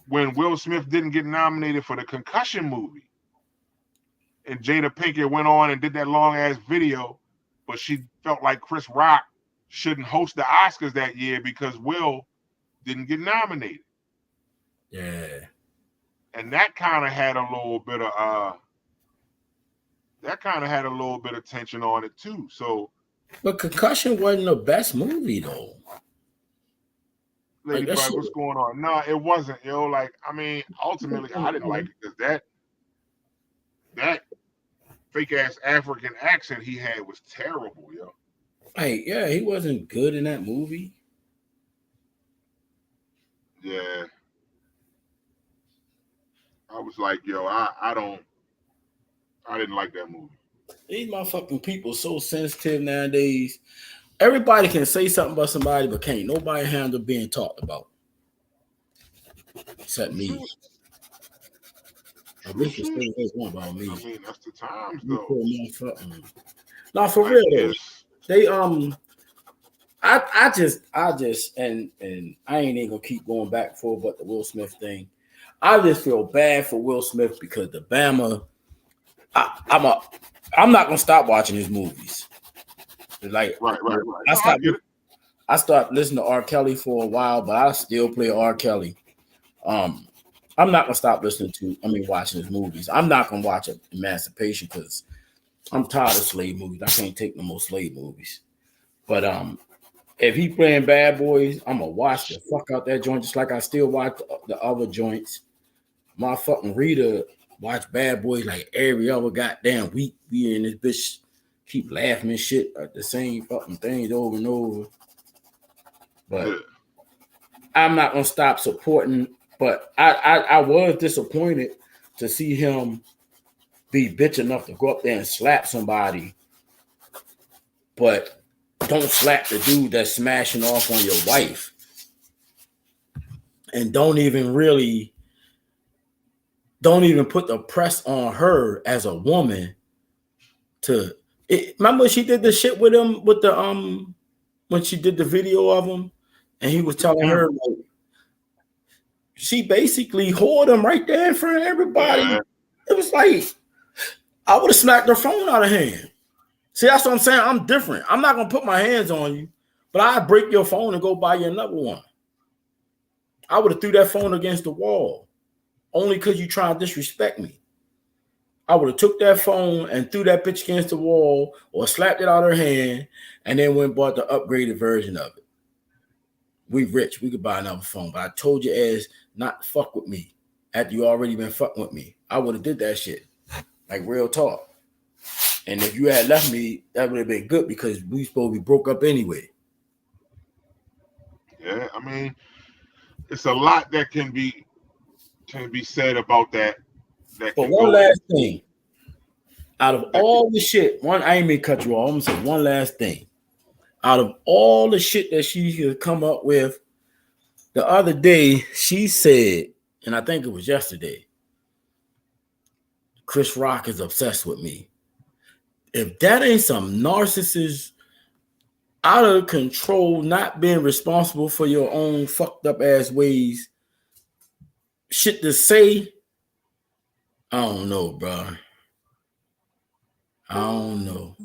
when Will Smith didn't get nominated for the Concussion movie, and Jada Pinkett went on and did that long ass video, but she felt like Chris Rock shouldn't host the Oscars that year because Will didn't get nominated. Yeah. And that kind of had a little bit of tension on it too. So, but Concussion wasn't the best movie though. Lady Bug, what's going on? No, it wasn't, yo. Like, I mean, ultimately, I didn't like it because that fake ass African accent he had was terrible, yo. Hey, yeah, he wasn't good in that movie. Yeah. I was like, yo, I didn't like that movie. These motherfucking people so sensitive nowadays. Everybody can say something about somebody, but can't nobody handle being talked about. Except me. At least you say one about me. I mean, that's the times though. No, for real though. They I just and I ain't even gonna keep going back and forth about the Will Smith thing. I just feel bad for Will Smith because the Bama. I'm not gonna stop watching his movies. Like right. I stopped listening to R. Kelly for a while, but I still play R. Kelly. I'm not gonna stop watching his movies. I'm not gonna watch Emancipation because I'm tired of slave movies. I can't take no more slave movies. But if he playing Bad Boys, I'm gonna watch the fuck out that joint just like I still watch the other joints. My fucking Rita watch Bad Boys like every other goddamn week. We in this bitch keep laughing and shit at the same fucking things over and over. But I'm not gonna stop supporting. But I was disappointed to see him be bitch enough to go up there and slap somebody, but don't slap the dude that's smashing off on your wife, and don't even put the press on her as a woman to. Remember she did the shit with him with the when she did the video of him, and he was telling her like, she basically whored him right there in front of everybody. Yeah. It was like I would have smacked her phone out of hand. See, that's what I'm saying. I'm different. I'm not gonna put my hands on you, but I break your phone and go buy you another one. I would have threw that phone against the wall only because you try to disrespect me. I would have took that phone and threw that bitch against the wall or slapped it out of her hand and then went and bought the upgraded version of it. We rich. We could buy another phone. But I told your ass not to fuck with me after you already been fucking with me. I would have did that shit. Like real talk. And if you had left me, that would have been good because we supposed to be broke up anyway. Yeah, I mean, it's a lot that can be said about that. But one last thing. Out of all the shit, I ain't mean cut you off. I'm gonna say one last thing. Out of all the shit that she has come up with, the other day she said, and I think it was yesterday, Chris Rock is obsessed with me. If that ain't some narcissist, out of control, not being responsible for your own fucked up ass ways, shit to say, I don't know, bro. I don't know.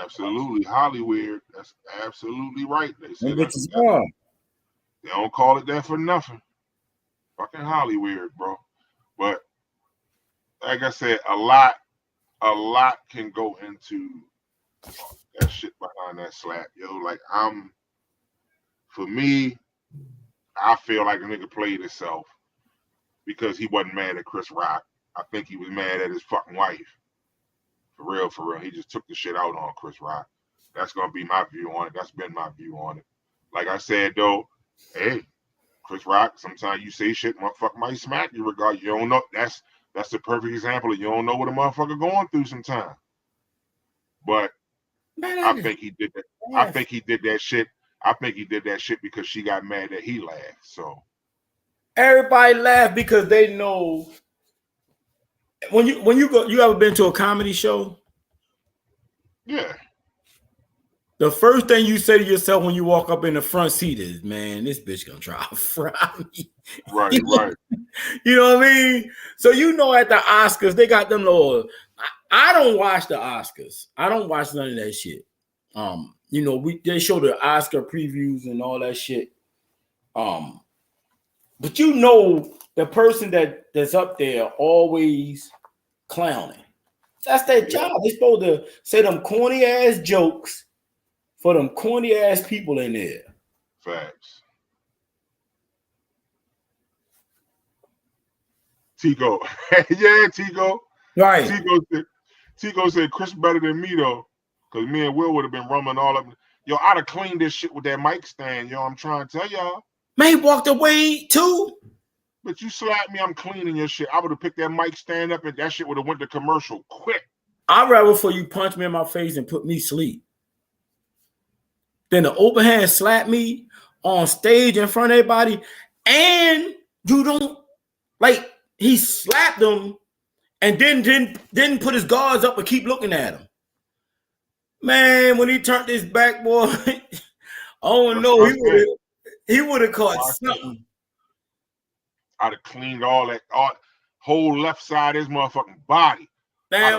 Absolutely, Hollywood. That's absolutely right. They say they don't call it that for nothing. Fucking Hollywood, bro. But like I said, a lot can go into that shit behind that slap, yo. Like for me, I feel like a nigga played himself because he wasn't mad at Chris Rock. I think he was mad at his fucking wife. For real, for real. He just took the shit out on Chris Rock. That's gonna be my view on it. That's been my view on it. Like I said though, hey, Chris Rock, sometimes you say shit, motherfucker might smack you regard. You don't know. That's the perfect example of you don't know what a motherfucker going through sometimes. But I think he did that. I think he did that shit. I think he did that shit because she got mad that he laughed. So everybody laughed because they know when you go. You ever been to a comedy show? Yeah. The first thing you say to yourself when you walk up in the front seat is, "Man, this bitch gonna try to fry me." Right, right. You know what I mean? So you know, at the Oscars, they got them little. I don't watch the Oscars. I don't watch none of that shit. You know, they show the Oscar previews and all that shit. But you know, the person that's up there always clowning. That's their job. They're supposed to say them corny ass jokes for them corny ass people in there. Facts. Tico. Yeah, Tico. Right. Tico said Chris better than me though. Cause me and Will would have been rumbling all up. Yo, I'd have cleaned this shit with that mic stand, yo. I'm trying to tell y'all. Man, he walked away too. But you slapped me, I'm cleaning your shit. I would have picked that mic stand up and that shit would have went to commercial quick. I'd rather for you punch me in my face and put me sleep than to open hand slap me on stage in front of everybody. And you don't like he slapped him and then didn't put his guards up and keep looking at him. Man, when he turned his back, boy, oh no, he would have caught something. I'd have cleaned all whole left side of his motherfucking body. I'd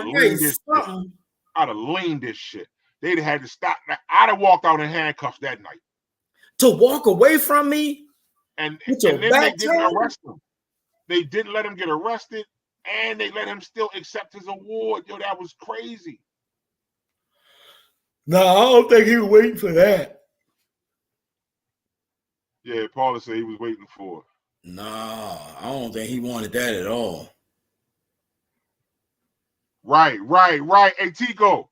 have leaned this shit. They'd have had to stop. I'd have walked out in handcuffs that night. To walk away from me? And then they didn't arrest him. They didn't let him get arrested, and they let him still accept his award. Yo, that was crazy. No, I don't think he was waiting for that. Yeah, Paula said he was waiting for it. No, I don't think he wanted that at all. Right. Hey, Tico.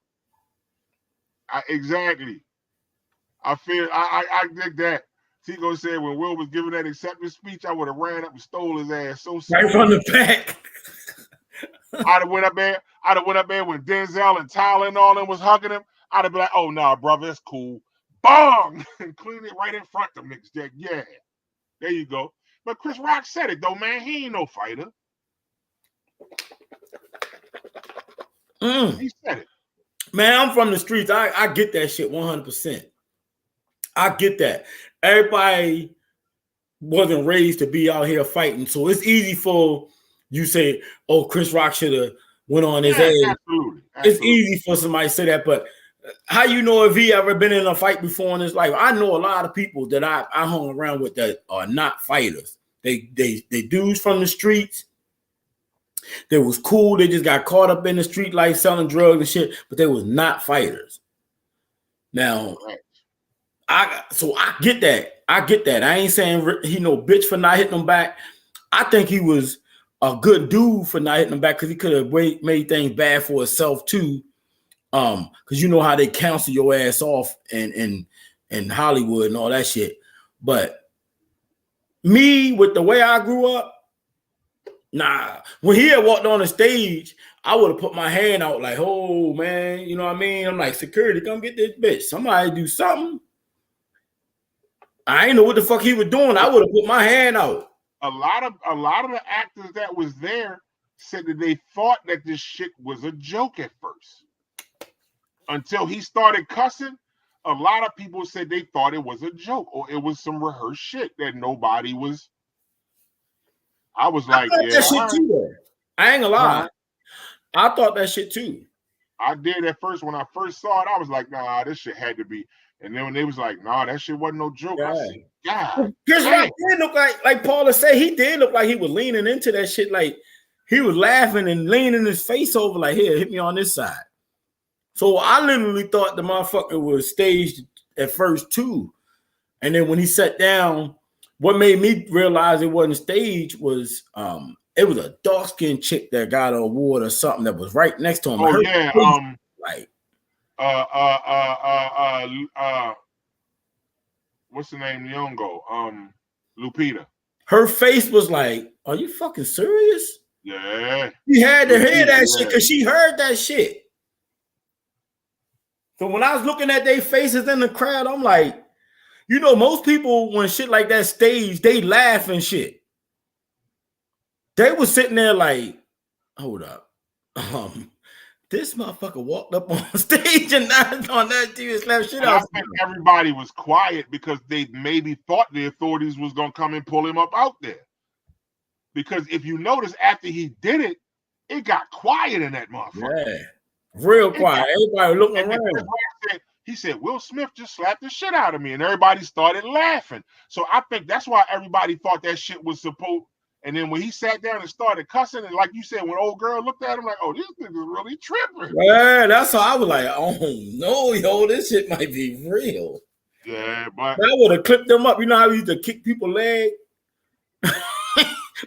Exactly. I dig that. Tico said when Will was giving that acceptance speech, I would have ran up and stole his ass so soon. Right from the back. I'd have went up there when Denzel and Tyler and all them was hugging him. I'd have been like, oh, nah, brother, it's cool. Bong! And clean it right in front of Mix Jack. Yeah. There you go. But Chris Rock said it, though, man. He ain't no fighter. He said it. Man, I'm from the streets. I get that shit 100%. I get that. Everybody wasn't raised to be out here fighting. So it's easy for you say, oh, Chris Rock should have went on his ass. Absolutely. It's easy for somebody to say that, but how you know if he ever been in a fight before in his life? I know a lot of people that I hung around with that are not fighters. They dudes from the streets. They was cool. They just got caught up in the street life selling drugs and shit, but they was not fighters. Now, I get that. I get that. I ain't saying he no bitch for not hitting him back. I think he was a good dude for not hitting him back because he could have made things bad for himself too. Because you know how they cancel your ass off in Hollywood and all that shit. But me, with the way I grew up, nah. When he had walked on the stage, I would have put my hand out like, oh man, you know what I mean? I'm like, security, come get this bitch. Somebody do something. I ain't know what the fuck he was doing. I would have put my hand out. A lot of the actors that was there said that they thought that this shit was a joke at first. Until he started cussing, a lot of people said they thought it was a joke or it was some rehearsed shit that nobody was. I was like, yeah, that shit too. I ain't gonna lie. I thought that shit too. I did at first. When I first saw it, I was like, nah, this shit had to be. And then when they was like, nah, that shit wasn't no joke. I said, God. Chris Rock did look like Paula said, he did look like he was leaning into that shit. Like he was laughing and leaning his face over, like, here, hit me on this side. So I literally thought the motherfucker was staged at first too. And then when he sat down, what made me realize it wasn't staged was it was a dark skinned chick that got an award or something that was right next to him. Oh Her yeah, face, like what's the name? Nyong'o, Lupita. her face was like, "Are you fucking serious?" Yeah. She had to hear that yeah. shit because she heard that shit. So when I was looking at their faces in the crowd, I'm like, you know, most people when shit like that stage, they laugh and shit. They was sitting there like, hold up. This motherfucker walked up on stage and not on that TV slap shit out. I think everybody was quiet because they maybe thought the authorities was gonna come and pull him up out there. Because if you notice, after he did it, it got quiet in that motherfucker. Yeah, real quiet. Everybody looking around. He said, Will Smith just slapped the shit out of me, and everybody started laughing. So I think that's why everybody thought that shit was supposed. And then when he sat down and started cussing, and like you said, when old girl looked at him like, oh, this nigga's really tripping. Yeah, that's how I was like, oh no, yo, this shit might be real. Yeah, but I would have clipped them up. You know how we used to kick people's leg?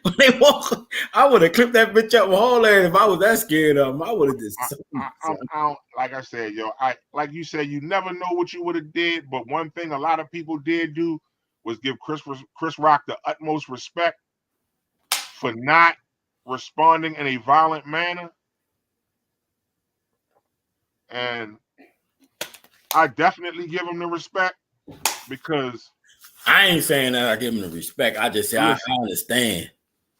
When they walk, I would have clipped that bitch up with whole ass if I was that scared of him. I would have just like I said, yo, like you said, you never know what you would have did. But one thing a lot of people did do was give Chris Rock the utmost respect for not responding in a violent manner. And I definitely give him the respect because I ain't saying that I give him the respect. I just say I understand.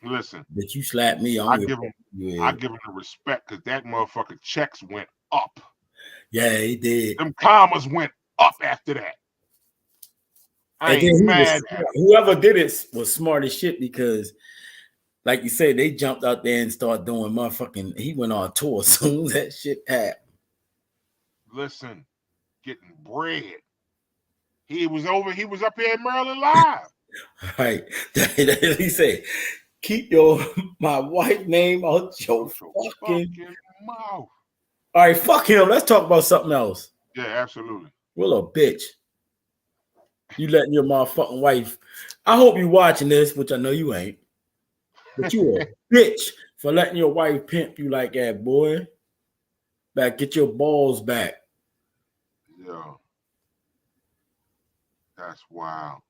Listen, that you slapped me on. I give him the respect because that motherfucker checks went up. Yeah, he did. Them commas went up after that. I ain't mad at him. Whoever did it was smart as shit because, like you said, they jumped out there and started doing motherfucking. He went on tour as soon as that shit happened. Listen, getting bread. He was up here in Maryland live. Right. He said, keep my wife name out your fucking mouth. All right, fuck him. Let's talk about something else. Yeah, absolutely. Well, a bitch. You letting your motherfucking wife. I hope you watching this, which I know you ain't. But you a bitch for letting your wife pimp you like that, boy. Get your balls back. Yeah. That's wild.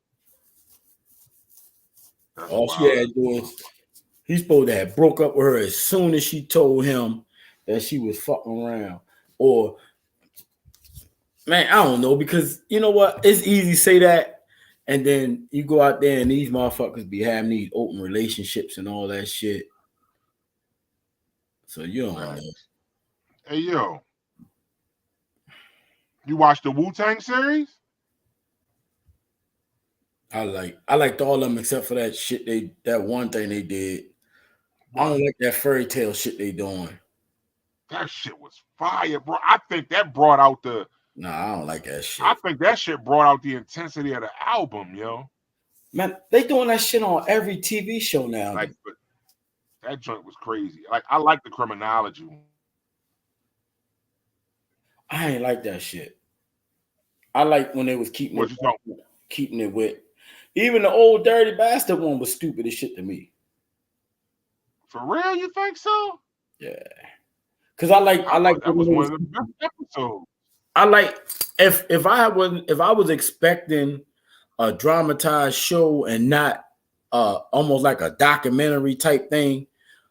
All she had to do is he's supposed to have broke up with her as soon as she told him that she was fucking around. Or, man, I don't know, because you know what? It's easy to say that, and then you go out there and these motherfuckers be having these open relationships and all that shit. So you don't know. Hey, yo. You watched the Wu-Tang series? I liked all of them except for that shit that one thing they did. I don't like that fairy tale shit they doing. That shit was fire, bro. I think that brought out the. Nah, I don't like that shit. I think that shit brought out the intensity of the album, yo. Man, they doing that shit on every TV show now. Like, but that joint was crazy. Like, I like the criminology one. I ain't like that shit. I like when they was keeping it with. Even the old dirty bastard one was stupid as shit to me. For real, you think so? Yeah. Cause I like that was one of the best episodes. I like if I was expecting a dramatized show and not almost like a documentary type thing,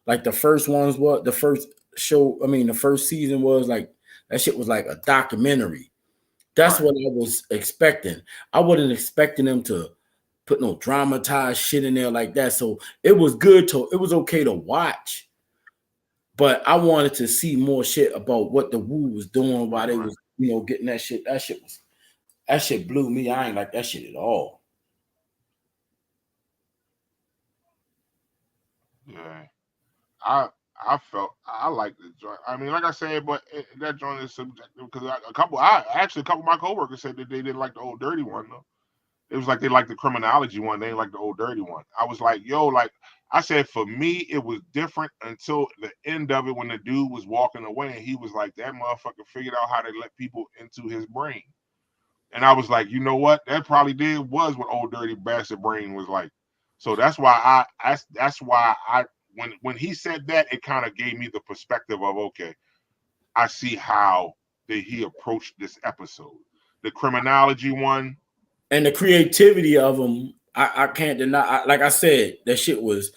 like the first ones was the first show. I mean, the first season was like that shit was like a documentary. That's what I was expecting. I wasn't expecting them to put no dramatized shit in there like that. So it was it was okay to watch. But I wanted to see more shit about what the Wu was doing while they was, getting that shit. That shit blew me. I ain't like that shit at all. Yeah. I felt I liked the joint. I mean, like I said, but that joint is subjective because a couple of my coworkers said that they didn't like the old dirty one though. It was like they liked the criminology one. They didn't like the old dirty one. I was like, yo, like I said, for me, it was different until the end of it when the dude was walking away and he was like, that motherfucker figured out how to let people into his brain. And I was like, you know what? That probably was what old dirty bastard brain was like. So that's why when he said that, it kind of gave me the perspective of, okay, I see how he approached this episode. The criminology one and the creativity of them, I can't deny. Like I said, that shit was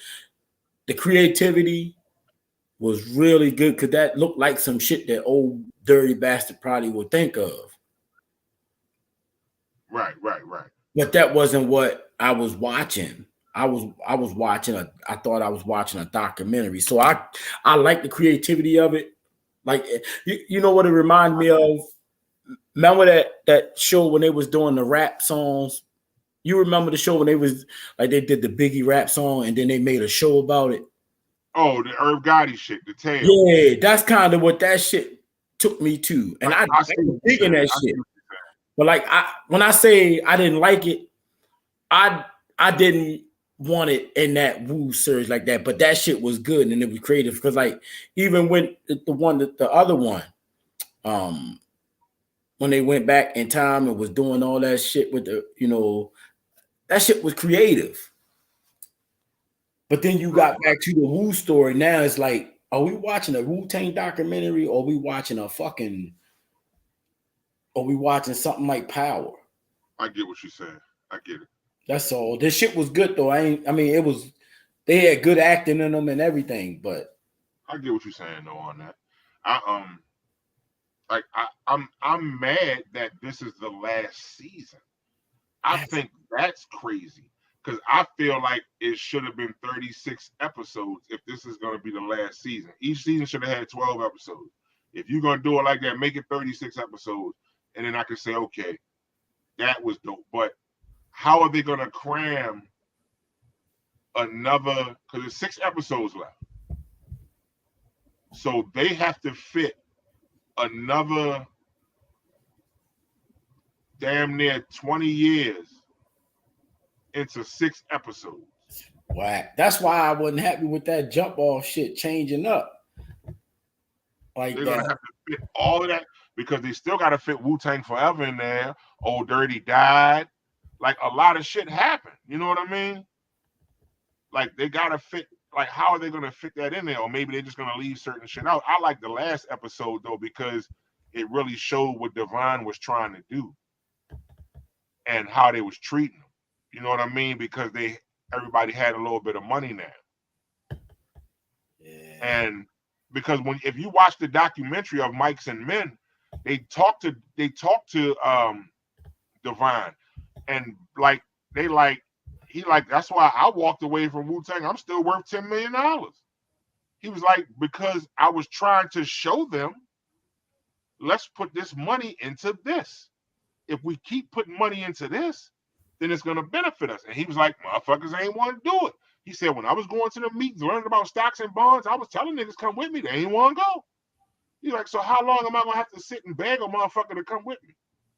the creativity was really good because that looked like some shit that old dirty bastard probably would think of. Right. But that wasn't what I was watching. I was watching I thought I was watching a documentary. So I like the creativity of it. Like you know what it reminded me of? Remember that show when they was doing the rap songs? You remember the show when they was like they did the Biggie rap song and then they made a show about it? Oh, the Irv Gotti shit, the tail. Yeah, that's kind of what that shit took me to. And I was digging that shit. But like when I say I didn't like it, I didn't want it in that woo surge like that. But that shit was good and it was creative because like even when the other one, when they went back in time and was doing all that shit with the, that shit was creative. But then you got back to the Wu story. Now it's like, are we watching a Wu-Tang documentary or are we watching something like Power? I get what you're saying. I get it. That's all. This shit was good though. They had good acting in them and everything, but I get what you're saying though on that. I'm mad that this is the last season. I think that's crazy because I feel like it should have been 36 episodes if this is going to be the last season. Each season should have had 12 episodes. If you're going to do it like that, make it 36 episodes, and then I can say, okay, that was dope. But how are they going to cram another? Because there's 6 episodes left, so they have to fit another damn near 20 years into 6 episodes. Whack. That's why I wasn't happy with that jump off shit changing up. Like they're gonna have to fit all of that because they still gotta fit Wu-Tang Forever in there. Old Dirty died. Like a lot of shit happened. You know what I mean? Like they gotta fit. Like how are they gonna fit that in there? Or maybe they're just gonna leave certain shit out. I like the last episode though because it really showed what Devon was trying to do and how they was treating him. You know what I mean? Because everybody had a little bit of money now. Yeah. And because if you watch the documentary of Mikes and Men, they talk to Devon, and that's why I walked away from Wu-Tang. I'm still worth $10 million. He was like, because I was trying to show them, let's put this money into this. If we keep putting money into this, then it's gonna benefit us. And he was like, motherfuckers ain't want to do it. He said, when I was going to the meetings learning about stocks and bonds, I was telling niggas come with me. They ain't want to go. He's like, so how long am I gonna have to sit and beg a motherfucker to come with me?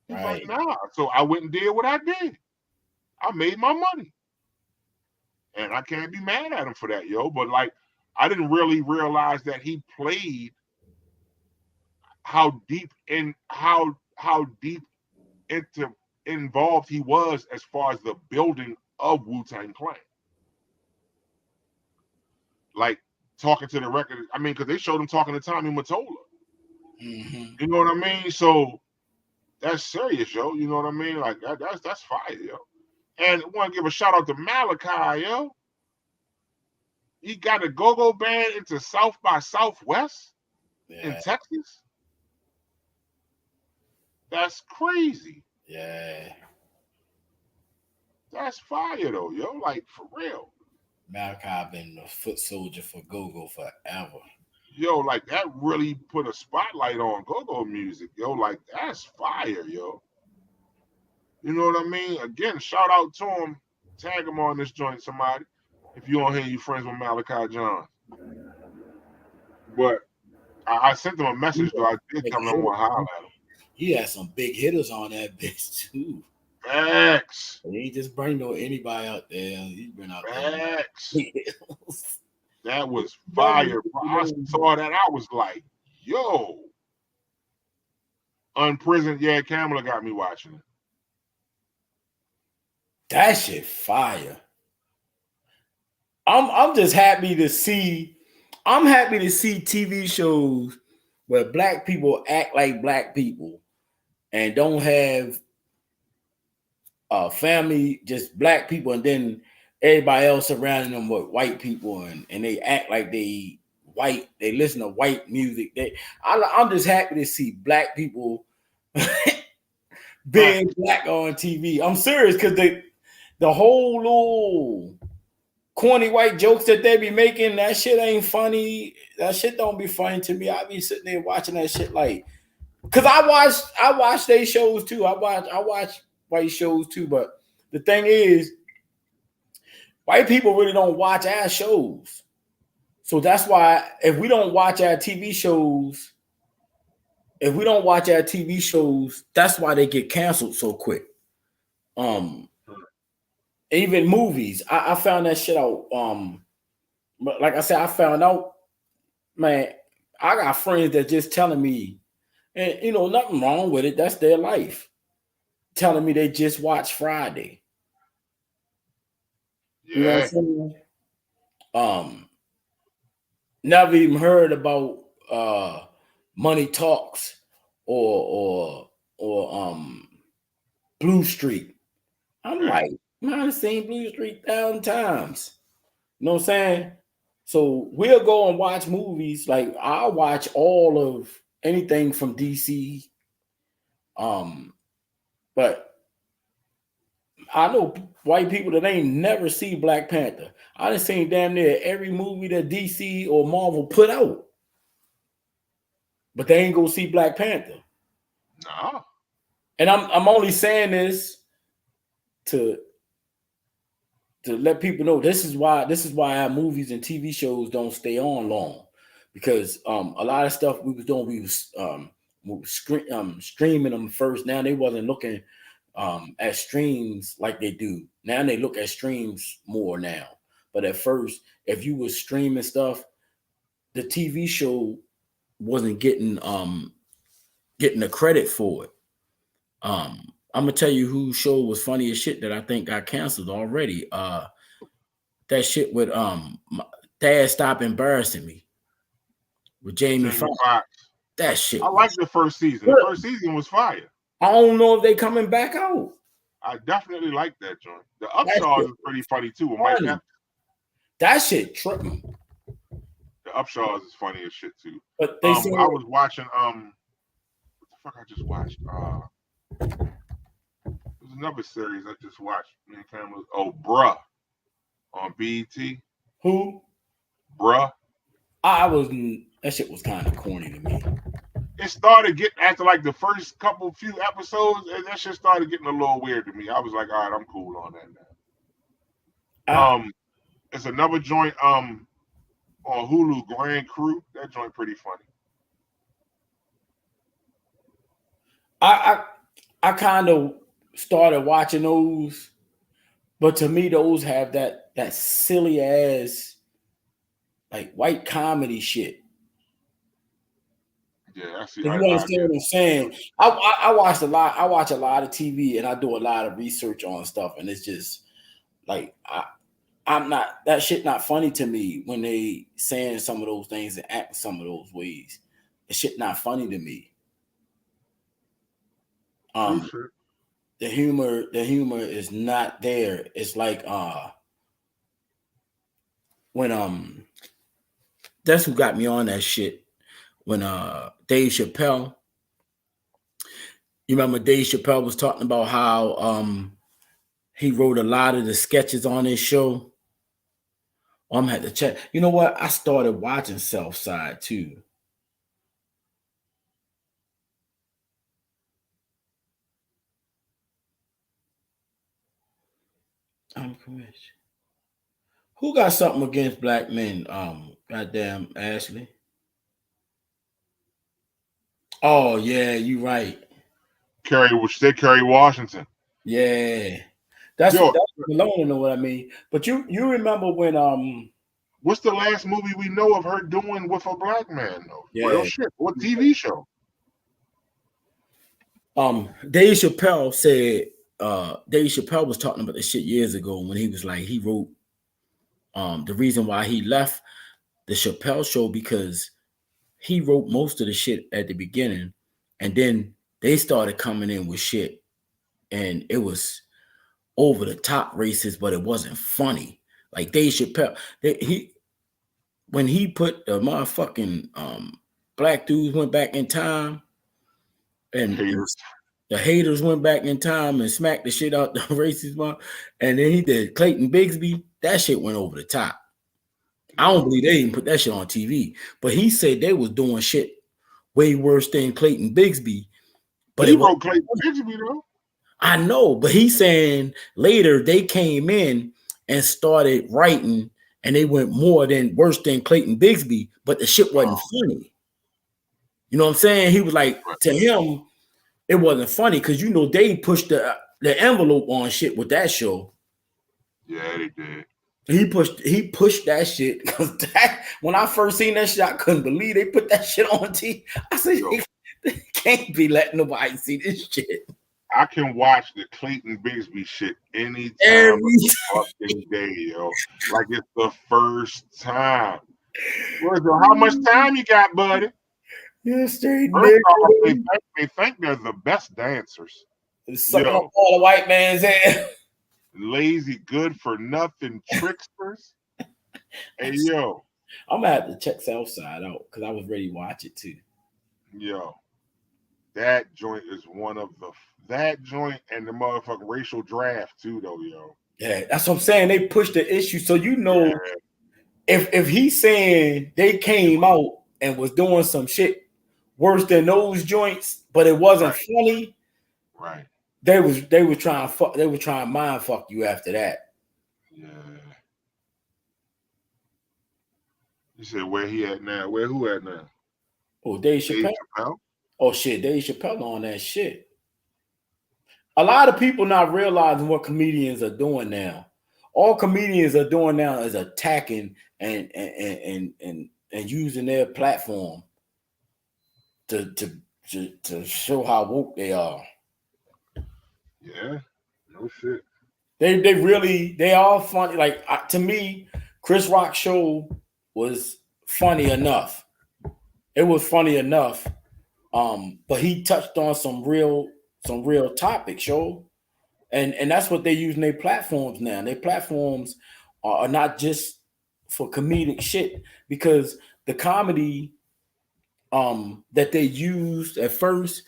He's like, nah. So I went and did what I did. I made my money. And I can't be mad at him for that, yo. But like, I didn't really realize that he played how deep involved he was as far as the building of Wu-Tang Clan. Like talking to the record, I mean, because they showed him talking to Tommy Mottola. Mm-hmm. You know what I mean? So that's serious, yo. You know what I mean? Like that's fire, yo. And I want to give a shout out to Malachi, yo. He got a go-go band into South by Southwest in Texas. That's crazy. Yeah. That's fire though, yo. Like for real. Malachi been a foot soldier for go-go forever. Yo, like that really put a spotlight on go-go music, yo. Like that's fire, yo. You know what I mean? Again, shout out to him. Tag him on this joint, somebody. If you on here, you friends with Malachi John. But I sent him a message though. I did tell him I want to holler at him. He had some big hitters on that bitch too. Facts. He ain't just bring anybody out there. He's been out Facts. there. That was fire, bro. I saw that. I was like, yo. Unprisoned, yeah, Kamala got me watching it. That shit fire. I'm just happy to see. I'm happy to see TV shows where black people act like black people and don't have family, just black people, and then everybody else surrounding them with white people, and they act like they white. They listen to white music. I'm just happy to see black people Right. being black on TV. I'm serious because the whole little corny white jokes that they be making, that shit ain't funny. That shit don't be funny to me. I be sitting there watching that shit like, cause I watch they shows too. I watch white shows too. But the thing is, white people really don't watch our shows. So that's why if we don't watch our TV shows, that's why they get canceled so quick. Even movies, I found that shit out. But like I said, I found out, man, I got friends that just telling me, and nothing wrong with it. That's their life. Telling me they just watched Friday. You know what I'm Yeah. saying? Never even heard about Money Talks or Blue Street. I'm Right. like, man, I've seen Blue Street 1,000 times. You know what I'm saying? So we'll go and watch movies. Like I'll watch all of anything from DC. But I know white people that ain't never see Black Panther. I done seen damn near every movie that DC or Marvel put out, but they ain't go see Black Panther. No. And I'm only saying this to let people know this is why our movies and TV shows don't stay on long, because a lot of stuff we was doing, we was streaming them first. Now they wasn't looking at streams like they do now. They look at streams more now, but at first, if you was streaming stuff, the TV show wasn't getting the credit for it. I'm gonna tell you whose show was funny as shit that I think got canceled already. That shit with Dad Stop Embarrassing Me with Jamie Jamie Foxx. Foxx. That I shit like was the first season. The good. first season was fire. I don't know if they coming back out. I definitely like that joint. The That Upshaws shit is pretty funny too with Mike funny. Epps. That shit tripping. The Upshaws is funny as shit too. But they said, I was watching what the fuck I just watched? There's another series I just watched. Me and Cam was Bruh on BET. who? Bruh. That shit was kind of corny to me. It started getting after like the first few episodes, and that shit started getting a little weird to me. I was like, all right, I'm cool on that now. It's another joint on Hulu, Grand Crew. That joint pretty funny. I kind of started watching those, but to me, those have that silly ass like white comedy shit. Yeah, I see. If you understand what I'm saying, I watch a lot of TV, and I do a lot of research on stuff, and it's just like I'm not, that shit not funny to me when they saying some of those things and act some of those ways. The shit not funny to me. The humor is not there. It's like when that's who got me on that shit. When Dave Chappelle, you remember Dave Chappelle was talking about how he wrote a lot of the sketches on his show. I'm gonna have to check. You know what? I started watching South Side too. I'm correct. Who got something against black men? Goddamn Ashley. Oh yeah, you right. Kerry Washington. Yeah, that's alone. You know what I mean. But you remember when what's the last movie we know of her doing with a black man though? Yeah. Real shit. What TV show? Dave Chappelle said Dave Chappelle was talking about this shit years ago when he was like he wrote The reason why he left the Chappelle Show because he wrote most of the shit at the beginning, and then they started coming in with shit, and it was over the top racist, but it wasn't funny. Like Dave Chappelle, when he put the motherfucking black dudes went back in time, and the haters went back in time and smacked the shit out the racist one, and then he did Clayton Bigsby. That shit went over the top. I don't believe they even put that shit on TV, but he said they was doing shit way worse than Clayton Bigsby. But he wrote Clayton Bigsby though. I know, but he's saying later they came in and started writing, and they went worse than Clayton Bigsby, but the shit wasn't funny. You know what I'm saying? He was like, to him, it wasn't funny because they pushed the envelope on shit with that show. Yeah, they did. He pushed that shit because when I first seen that shit, I couldn't believe they put that shit on TV. I said, they can't be letting nobody see this shit. I can watch the Clayton Bigsby shit anytime of the fucking day, yo. Like it's the first time. How much time you got, buddy? Yeah, straight First off, they think they're the best dancers. Sucking up all the white man's ass. Lazy, good for nothing tricksters. Hey, yo. I'm gonna have to check Southside out because I was ready to watch it too. Yo. That joint is one of that joint and the motherfucking racial draft too, though, yo. Yeah, that's what I'm saying. They pushed the issue. So if he's saying they came out and was doing some shit worse than those joints, but it wasn't funny. Right. They were trying to mind fuck you after that. Yeah. You said where he at now? Where who at now? Oh, Dave Chappelle? Oh shit, Dave Chappelle on that shit. A lot of people not realizing what comedians are doing now. All comedians are doing now is attacking and using their platform to show how woke they are. Yeah, no shit. They all funny. Like to me, Chris Rock's show was funny enough. It was funny enough. But he touched on some real topics, yo. And that's what they use in their platforms now. Their platforms are not just for comedic shit, because the comedy that they used at first,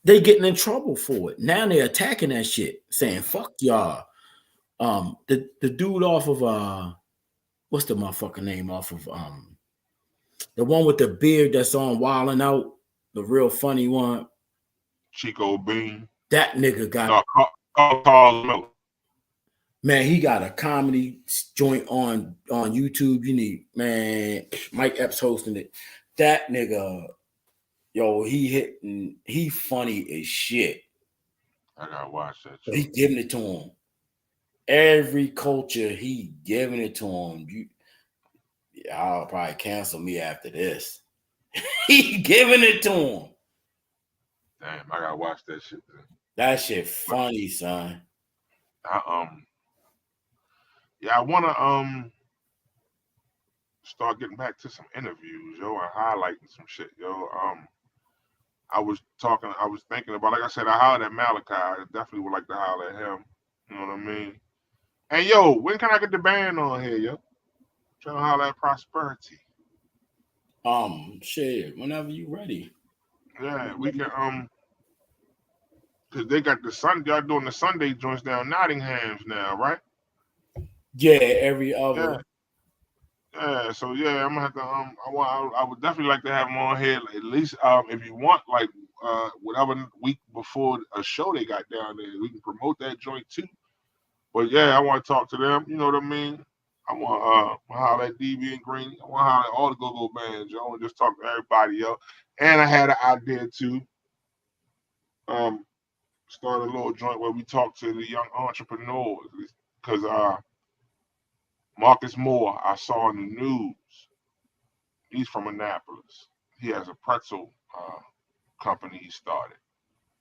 they getting in trouble for it. Now they're attacking that shit, saying fuck y'all. The dude off of what's the motherfucking name off of the one with the beard that's on Wildin' Out, the real funny one. Chico Bean. That nigga got Carl Miller. Man, he got a comedy joint on YouTube. You need, man, Mike Epps hosting it. That nigga, yo, he funny as shit. I gotta watch that. He giving it to him. Every culture, he giving it to him. I'll probably cancel me after this. He giving it to him. Damn, I gotta watch that shit. Then. That shit funny, son. I wanna start getting back to some interviews, yo, and highlighting some shit, yo. I was thinking about, like I said, I hollered at Malachi. I definitely would like to holler at him. You know what I mean? And yo, when can I get the band on here, yo? Trying to holler at Prosperity. Shit, whenever you ready. Yeah, we can because they got y'all doing the Sunday joints down Nottingham's now, right? Yeah, every other. Yeah, so yeah, I'm gonna have to I would definitely like to have them on here at least if you want, like whatever week before a show they got down there, we can promote that joint too. But yeah, I want to talk to them, you know what I mean? I want holler at DB and Green. I want to holler at all the go-go bands, yo, and just talk to everybody else. And I had an idea to start a little joint where we talk to the young entrepreneurs, because Marcus Moore, I saw in the news. He's from Annapolis. He has a pretzel company he started.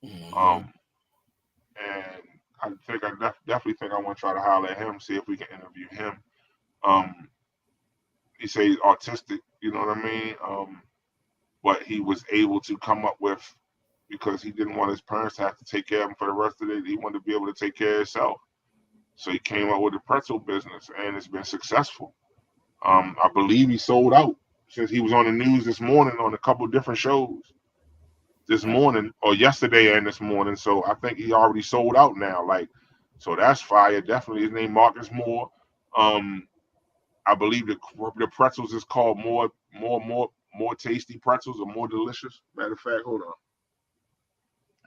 Mm-hmm. And I think definitely think I want to try to holler at him, see if we can interview him. He said he's autistic, you know what I mean? But he was able to come up with, because he didn't want his parents to have to take care of him for the rest of it. He wanted to be able to take care of himself. So he came up with a pretzel business, and it's been successful. I believe he sold out since he was on the news this morning on a couple of different shows this morning or yesterday and this morning. So I think he already sold out now. Like, so that's fire. Definitely, his name Marcus Moore. Um, I believe the pretzels is called more tasty pretzels or more delicious. Matter of fact, hold on,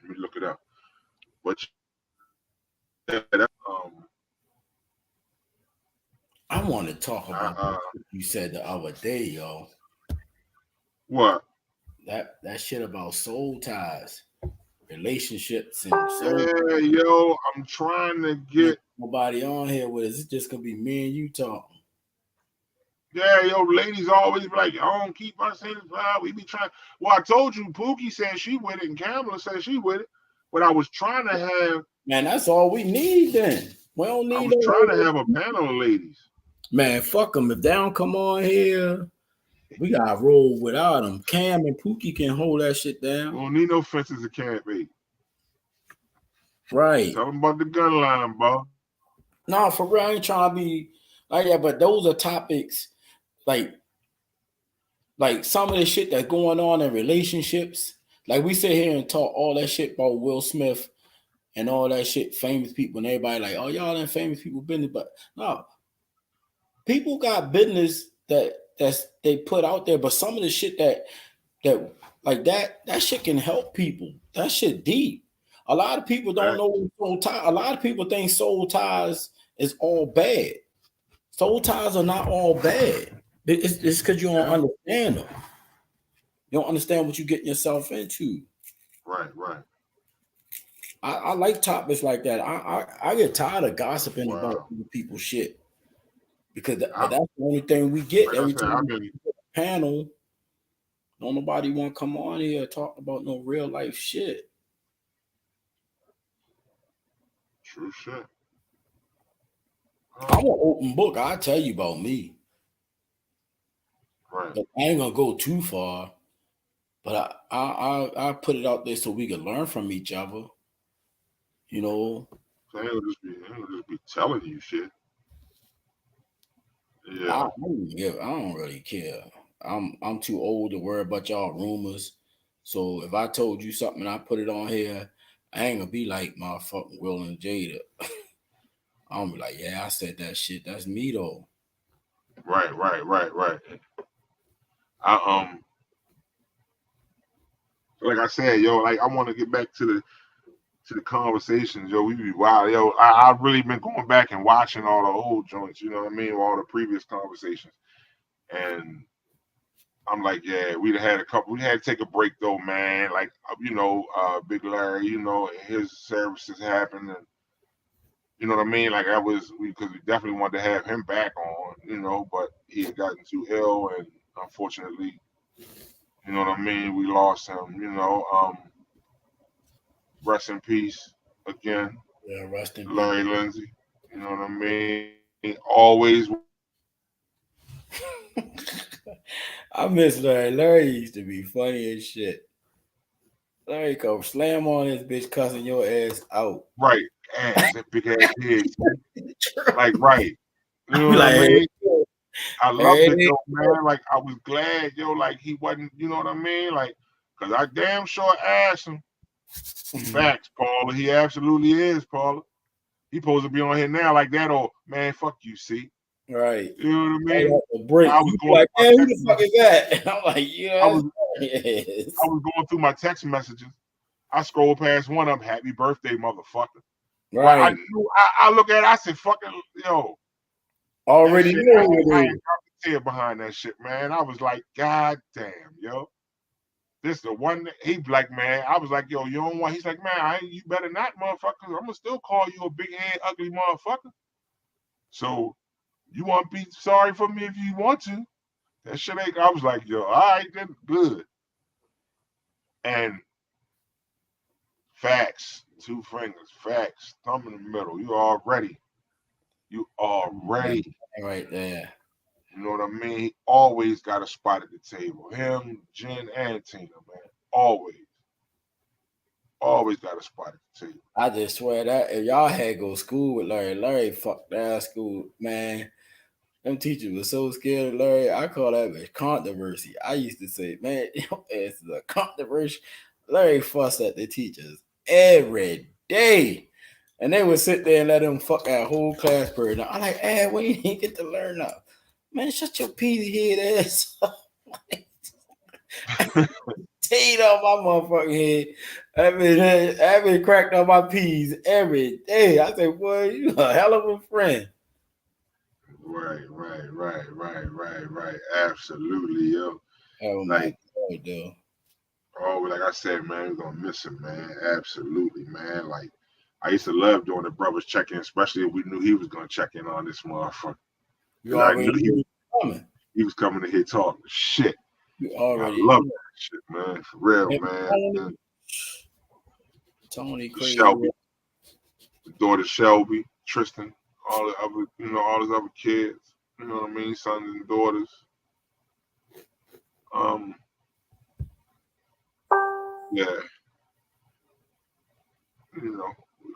let me look it up. But yeah, I want to talk about uh, what you said the other day, yo. what? That shit about soul ties, relationships, and soul. Yeah, yo, I'm trying to get. Nobody on here with us. It's just gonna be me and you talking. Yeah, yo, ladies always be like, I don't keep us in the we be trying. Well, I told you, Pookie said she with it, and Kamala said she with it. But I was trying to have. Man, that's all we need then. We don't I need was trying to no. have a panel of ladies. Man, fuck them. If they don't come on here, we gotta roll without them. Cam and Pookie can hold that shit We down. don't need no fences at Camp 8. Right. Tell them about the gun line, bro. No, for real, I ain't trying to be like that, but those are topics like some of the shit that's going on in relationships. Like we sit here and talk all that shit about Will Smith and all that shit, famous people, and everybody like, oh, y'all in famous people business. But no, people got business that's they put out there, but some of the shit that like that shit can help people. That shit deep. A lot of people don't know soul ties. A lot of people think soul ties is all bad. Soul ties are not all bad. It's because you don't understand them. You don't understand what you're getting yourself into. Right. I like topics like that. I get tired of gossiping about Wow. people's shit because but that's the only thing we get Like I every said, time I've we been get a panel. Don't nobody want to come on here and talk about no real life shit. true shit. I'm an open book. I tell you about me, Right. but I ain't gonna go too far. But I put it out there so we can learn from each other. You know, So I ain't gonna just be telling you shit. I Yeah. I don't really care. I'm too old to worry about y'all rumors. So if I told you something and I put it on here, I ain't gonna be like motherfucking Will and Jada. I'm gonna be like, yeah, I said that shit. That's me though. Right. I like I said, yo, like I want to get back to the conversations, yo. We be wild, yo. I've really been going back and watching all the old joints, you know what I mean, all the previous conversations, and I'm like, yeah, we'd have had a couple. We had to take a break though, man. Like, Big Larry, his services happened, and you know what I mean. Like that was because we definitely wanted to have him back on, but he had gotten too ill, and unfortunately, you know what I mean. We lost him, Rest in peace again, Yeah, rest in peace. Larry Lindsay. You know what I mean. Always. I miss Larry. Larry used to be funny as shit. Larry come slam on this bitch cussing your ass out. Right, ass, that big ass head. Like, right. You I know be what I like, mean? I loved it hey, though, man. Like, I was glad, like he wasn't, you know what I mean? Like, cause I damn sure asked him. Facts, Paula. He absolutely is, Paula. He supposed to be on here now like that, or man, fuck you, see? right. You know what I I mean? got the break. I was You be going like, through man, my who text the fuck is messages. that? And I'm like, I yeah, was yes. I was going through my text messages. I scrolled past one of them, happy birthday, motherfucker. Well, I Right. knew I look at it, I said, fucking, yo, that Already shit, know I who it ain't is. got the tear behind that shit, man. I was like, God damn, yo. This the one he like, man. I was like, yo, you don't want. He's like, man, you better not, motherfucker. I'm gonna still call you a big head, ugly motherfucker. So you want to be sorry for me if you want to. That shit ain't. I was like, yo, all right, then good. And facts, two fingers, facts, thumb in the middle. You already. You already, right there. you know what I mean? He always got a spot at the table. Him, Jen, and Tina, man. Always. Always got a spot at the table. I just swear that if y'all had go to school with Larry fucked that school, man. Them teachers were so scared of Larry. I call that a controversy. I used to say, man, it's a controversy. Larry fussed at the teachers every day. And they would sit there and let him fuck that whole class period. I'm like, when you didn't get to learn now. Man, shut your peasy head ass up. Teed on my motherfucking head. I've been cracked on my peas every day. I say, boy, you a hell of a friend. Right. Absolutely, yo. Oh Like, my God, dude. like I said, man, we're gonna miss him, man. Absolutely, man. Like, I used to love doing the brothers check-in, especially if we knew he was gonna check in on this motherfucker. You I knew already coming. he was coming to here talking shit. You I already love that shit, man. For real, and man. Tony crazy. Shelby, the daughter Shelby, Tristan, all the other, all his other kids. You know what I mean? Sons and daughters. Yeah. It's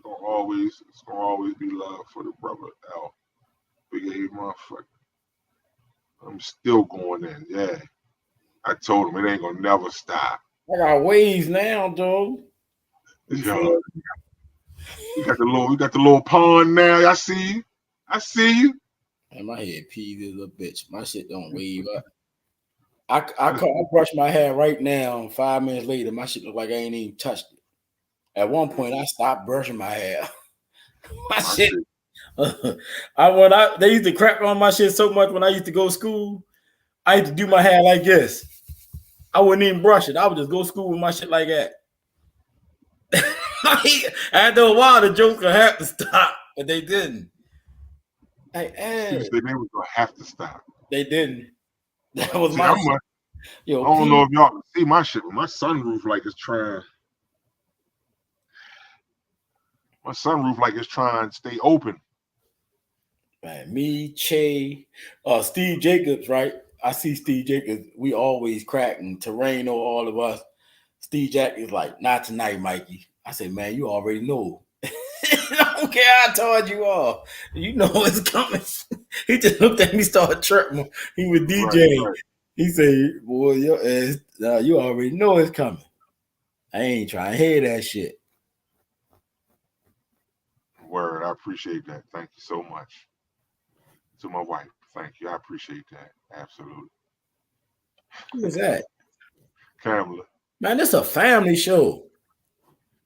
gonna always be love for the brother L. Big A motherfucker. I'm still going in, yeah. I told him it ain't gonna never stop. I got waves now, dude. Yo, we got the little pond now. I see you. And my head peas is a bitch. My shit don't wave up. I brush my hair right now. 5 minutes later, my shit look like I ain't even touched it. At one point, I stopped brushing my hair. my shit. They used to crack on my shit so much when I used to go to school. I used to do my hair like this. I wouldn't even brush it. I would just go to school with my shit like that. After a while, the jokes would have to stop, but they didn't. They was gonna have to stop. They didn't. That was my shit. Yo, I don't know if y'all can see my shit, but my sunroof is trying. My sunroof is trying to stay open. Man, me, Che, Steve Jacobs, right? I see Steve Jacobs. We always cracking. Terreno, all of us. Steve Jack is like, not tonight, Mikey. I said, man, you already know. I don't care how I told you all. You know it's coming. He just looked at me, started tripping. He was DJing. Right. He said, boy, your ass, you already know it's coming. I ain't trying to hear that shit. Word, I appreciate that. Thank you so much. To my wife, thank you. I appreciate that. Absolutely. Who is that? Kamala. Man, this a family show.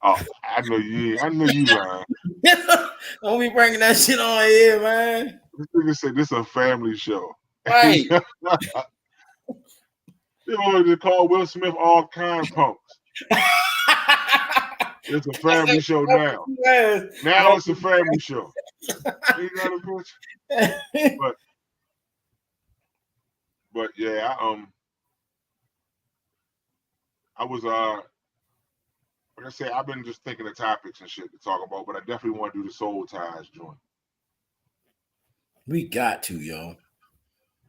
Oh, I know you lying. Don't be bringing that shit on here, man. This nigga said this a family show. Right. They wanted to call Will Smith all kind of punks. It's a family show now. Now it's a family show. You got a bitch? But yeah, I was like I said, I've been just thinking of topics and shit to talk about, but I definitely want to do the Soul Ties joint. We got to, yo.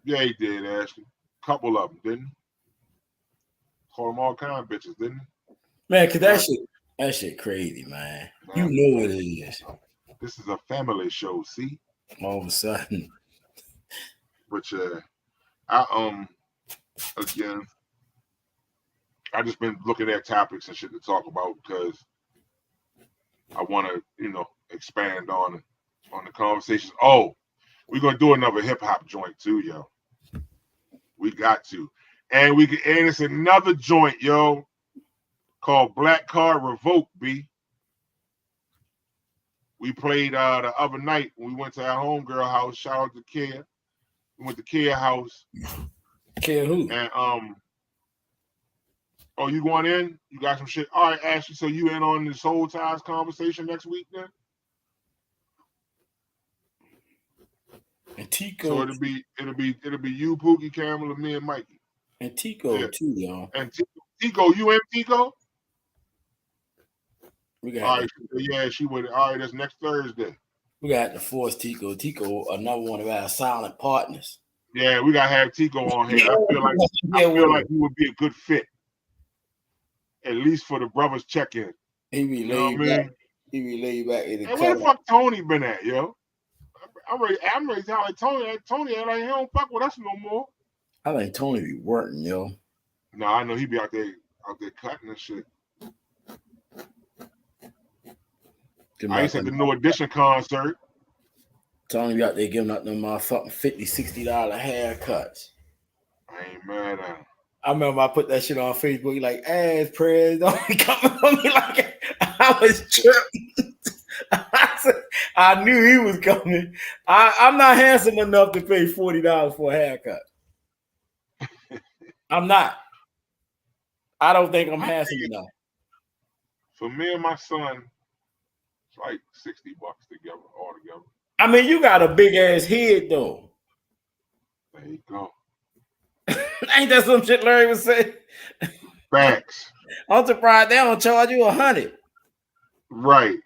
Yeah, he did, Ashley. Couple of them, didn't he? Call them all kind of bitches, didn't he? Man, cause that shit crazy, man. You know what it is. This is a family show, see? All of a sudden. But again, I just been looking at topics and shit to talk about because I want to, expand on the conversations. Oh, we're gonna do another hip hop joint too, yo. We got to, and it's another joint, yo, called Black Card Revoke. B. We played the other night when we went to our homegirl house. Shout out to Kia. We went to Kia house. Kia who? And oh, you going in? You got some shit. All right, Ashley. So you in on the Soul Ties conversation next week then? And Tico. So it'll be you, Pookie, Kamala, me, and Mikey. And Tico too, y'all. And Tico, you in Tico? We got. All right, yeah, she would. All right, that's next Thursday. We got to force Tico. Tico, another one of our silent partners. Yeah, we gotta have Tico on here. I feel like he would be a good fit, at least for the brothers check-in. He be You know what I laid mean? back. He be laid back in the Hey, where cut. the fuck Tony been at, yo? I'm ready to tell like Tony. Tony ain't like he don't fuck with us no more. I think Tony be working, yo. No, I know he be out there cutting and shit. I used at the New Edition concert. Tony be out there giving out them motherfucking $50, $60 haircuts. I ain't mad at him. I remember I put that shit on Facebook. He like, ass press, don't be coming on me like I was tripping. I knew he was coming. I'm not handsome enough to pay $40 for a haircut. I'm not. I don't think I'm handsome enough. For me and my son, it's like $60 together, all together. I mean, you got a big ass head though. There you go. Ain't that some shit Larry was saying? Facts. I'm surprised they don't charge you $100. Right.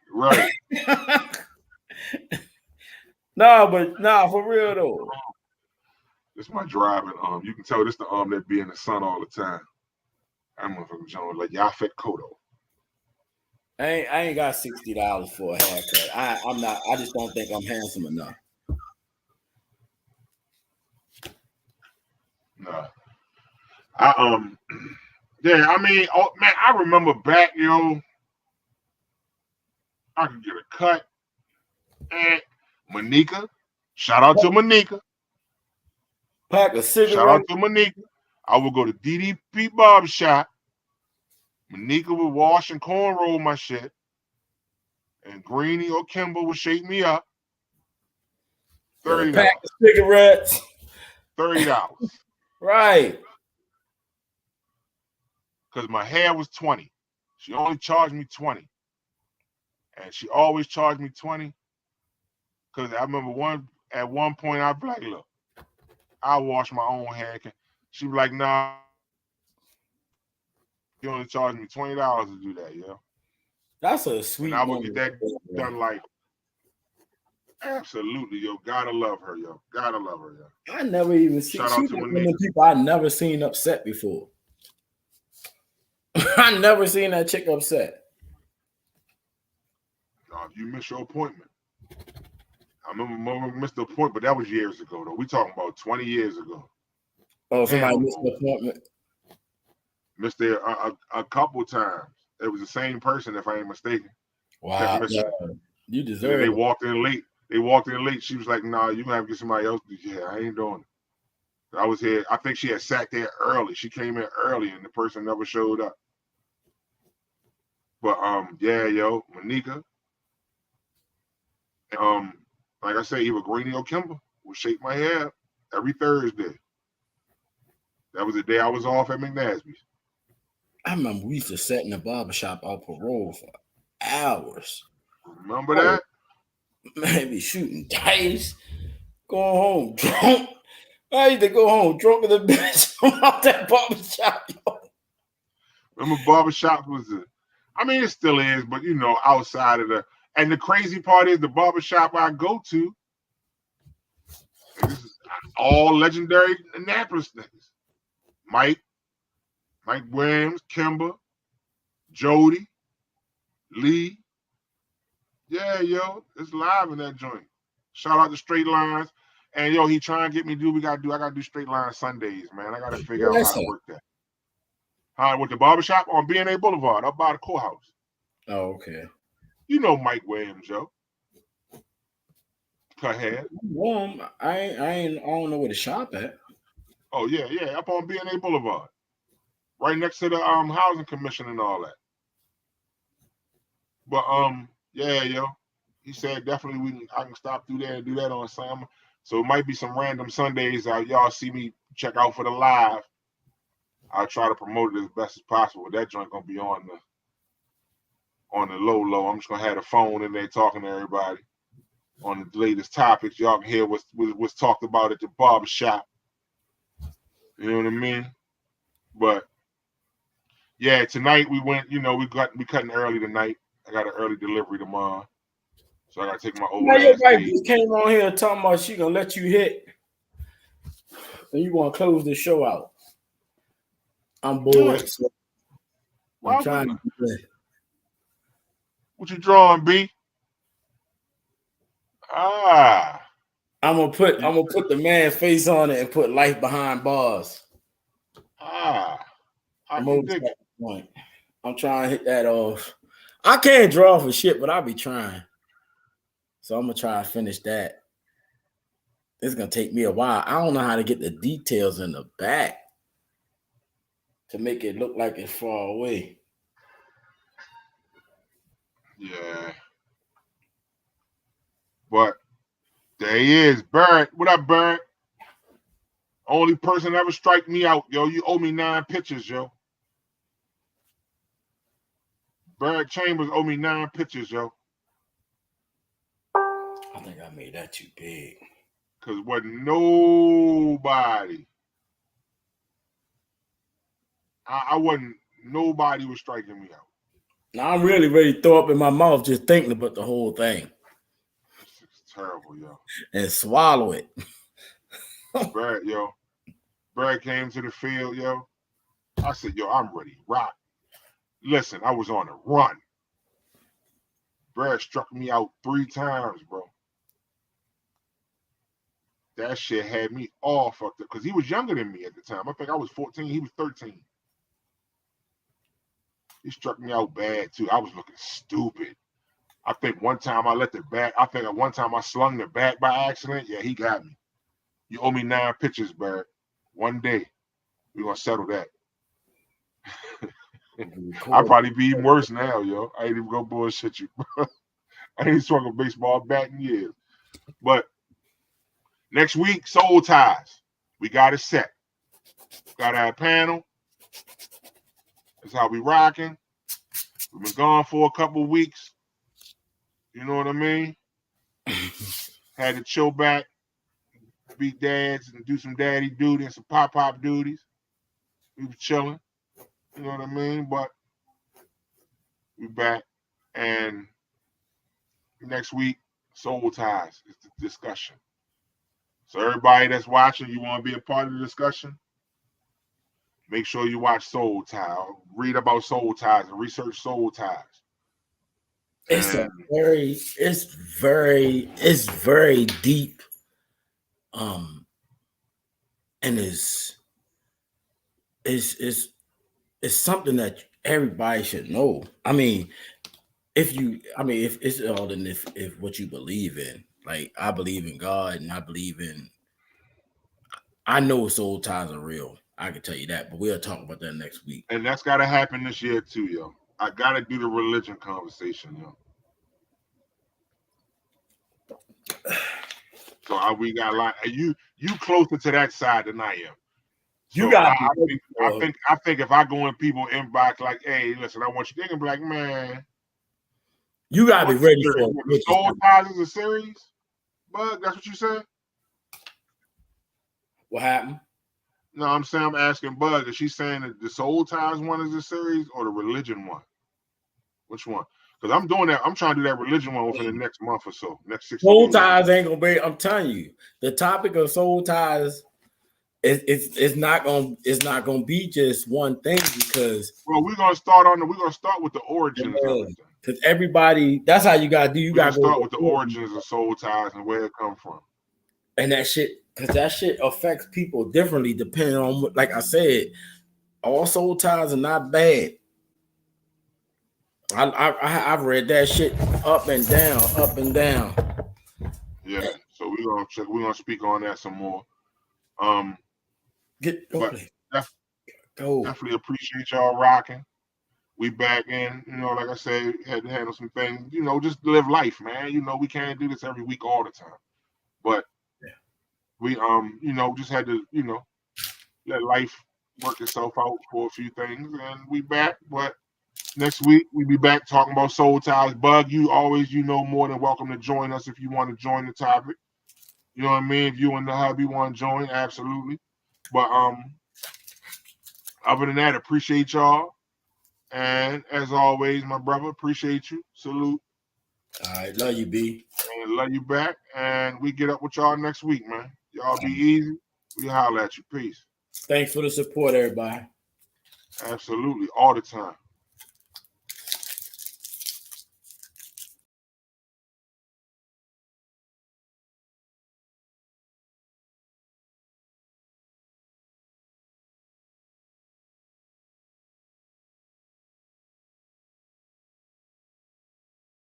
No, for real though. This my driving you can tell this the that be in the sun all the time. I'm motherfucking John like Yafet Kodo. I ain't got $60 for a haircut. I'm not. I just don't think I'm handsome enough. Nah. Yeah, I mean, oh man, I remember back, yo. I could get a cut. And Monica, shout out to Monica. Pack a cigarette. Shout out to Monica. I would go to DDP Barbershop. Monica would wash and cornroll my shit. And Greenie or Kimber would shake me up. $30. Pack of cigarettes. $30. Right. Because my hair was $20. She only charged me $20. And she always charged me $20. Because I remember at one point I'd be like, look, I wash my own hair. She'd be like, nah, you only charge me $20 to do that, yo. That's a sweet. And I would get that done like, absolutely, yo. Gotta love her, yo. Gotta love her, yo. I never even seen. Shout out to one of the people I never seen upset before. I never seen that chick upset. No, you miss your appointment. I remember missed the appointment, but that was years ago, though. We talking about 20 years ago. Oh, somebody missed the appointment. Missed there a couple times. It was the same person, if I ain't mistaken. Wow, you deserve it. They walked in late. She was like, nah, you gonna have to get somebody else. Yeah, I ain't doing it. I was here. I think she had sat there early. She came in early and the person never showed up. But yeah, yo, Monica. Like I say, either Greenie or Kimber would shake my hair every Thursday. That was the day I was off at McNasby's. I remember we used to sit in the barbershop off parole for hours. Remember that? Maybe shooting dice, going home drunk. I used to go home drunk in the bitch out that barbershop. Remember barbershop was I mean, it still is, but you know, outside of and the crazy part is the barbershop I go to, this is all legendary Annapolis niggas. Mike Williams, Kimber, Jody, Lee. Yeah, yo, it's live in that joint. Shout out to Straight Lines. And yo, he trying to get me I gotta do Straight Line Sundays, man. I gotta figure out how to work that. How with the barbershop on B&A Boulevard, up by the courthouse. Oh, okay. You know Mike Williams, yo. Cut hair. I don't know where to shop at. Oh yeah, up on B&A Boulevard. Right next to the housing commission and all that. But yeah, yo. He said definitely I can stop through there and do that on Sunday. So it might be some random Sundays y'all see me check out for the live. I'll try to promote it as best as possible. That joint gonna be on the low. I'm just gonna have the phone in there talking to everybody on the latest topics. Y'all can hear what's talked about at the barbershop. You know what I mean? But yeah, tonight we went, you know, we cutting early tonight. I got an early delivery tomorrow. So I gotta take my old Now your ass wife days. just came on here talking about she gonna let you hit, and you want to close the show out. I'm bored. Yeah. So I'm Why trying wouldn't I? to do that. What you drawing, B? Ah. I'm gonna put the man face on it and put life behind bars. I I'm can over dig that it. point. I'm trying to hit that off. I can't draw for shit, but I'll be trying. So I'm gonna try to finish that. It's gonna take me a while. I don't know how to get the details in the back to make it look like it's far away. Yeah. But there he is, Bird. What up, Bird? Only person ever strike me out, yo. You owe me 9 pictures, yo. Bird Chambers owe me 9 pictures, yo. I think I made that too big. Cause wasn't nobody. I wasn't. Nobody was striking me out. Now I'm really ready to throw up in my mouth just thinking about the whole thing It's terrible, yo. and swallow it. Bird, yo. Bird came to the field, yo. I said, yo, I'm ready. Rock. Listen, I was on a run. Bird struck me out 3 times, bro. That shit had me all fucked up because he was younger than me at the time. I think I was 14. He was 13. He struck me out bad too. I was looking stupid. I think one time one time I slung the bat by accident. Yeah, he got me. You owe me 9 pitches, Bird. One day we're gonna settle that. I'll probably be even worse now, yo. I ain't even gonna bullshit you. I ain't swung a baseball bat in years. But next week, Soul Ties. We got it set. Got our panel. That's how we rocking. We've been gone for a couple weeks. You know what I mean? Had to chill back, beat dads, and do some daddy duty and some pop duties. We were chilling. You know what I mean? But we back. And next week, Soul Ties is the discussion. So everybody that's watching, you want to be a part of the discussion? Make sure you watch Soul Ties. Read about Soul Ties and research Soul Ties. It's very deep. And it's something that everybody should know. I mean, if it's all in if what you believe in. Like I believe in God and I know soul ties are real. I can tell you that, but we'll talk about that next week. And that's gotta happen this year too, yo. I gotta do the religion conversation, yo. So we got a lot. You closer to that side than I am. You So got. I think if I go in people inbox like, hey, listen, I want you, they can be like, man, you gotta be ready for it. Soul Ties is a series, Bug. That's what you said. What happened? No, I'm saying I'm asking Bug. Is she saying that the Soul Ties one is a series or the religion one? Which one? Because I'm doing that. I'm trying to do that religion one within the next month or so. Next 60 Soul days. ties ain't gonna be. I'm telling you, the topic of soul ties. It's not gonna be just one thing because we're gonna start with the origins of it. Because everybody, that's how you gotta do. You gotta start with the origins of soul ties and where it come from. And that shit, because that shit affects people differently depending on what, like I said, all soul ties are not bad. I've read that shit up and down, up and down. Yeah, so we're gonna speak on that some more. Definitely appreciate y'all rocking. We back in, like I said, had to handle some things, just live life, man. We can't do this every week all the time. But we just had to, let life work itself out for a few things, and we back. But next week we be back talking about soul ties. Bug, you always, more than welcome to join us if you want to join the topic. You know what I mean? If you and the hubby want to join, absolutely. But other than that, appreciate y'all. And as always, my brother, appreciate you. Salute. All right, love you, B. And love you back. And we get up with y'all next week, man. Y'all be easy. We holler at you. Peace. Thanks for the support, everybody. Absolutely. All the time.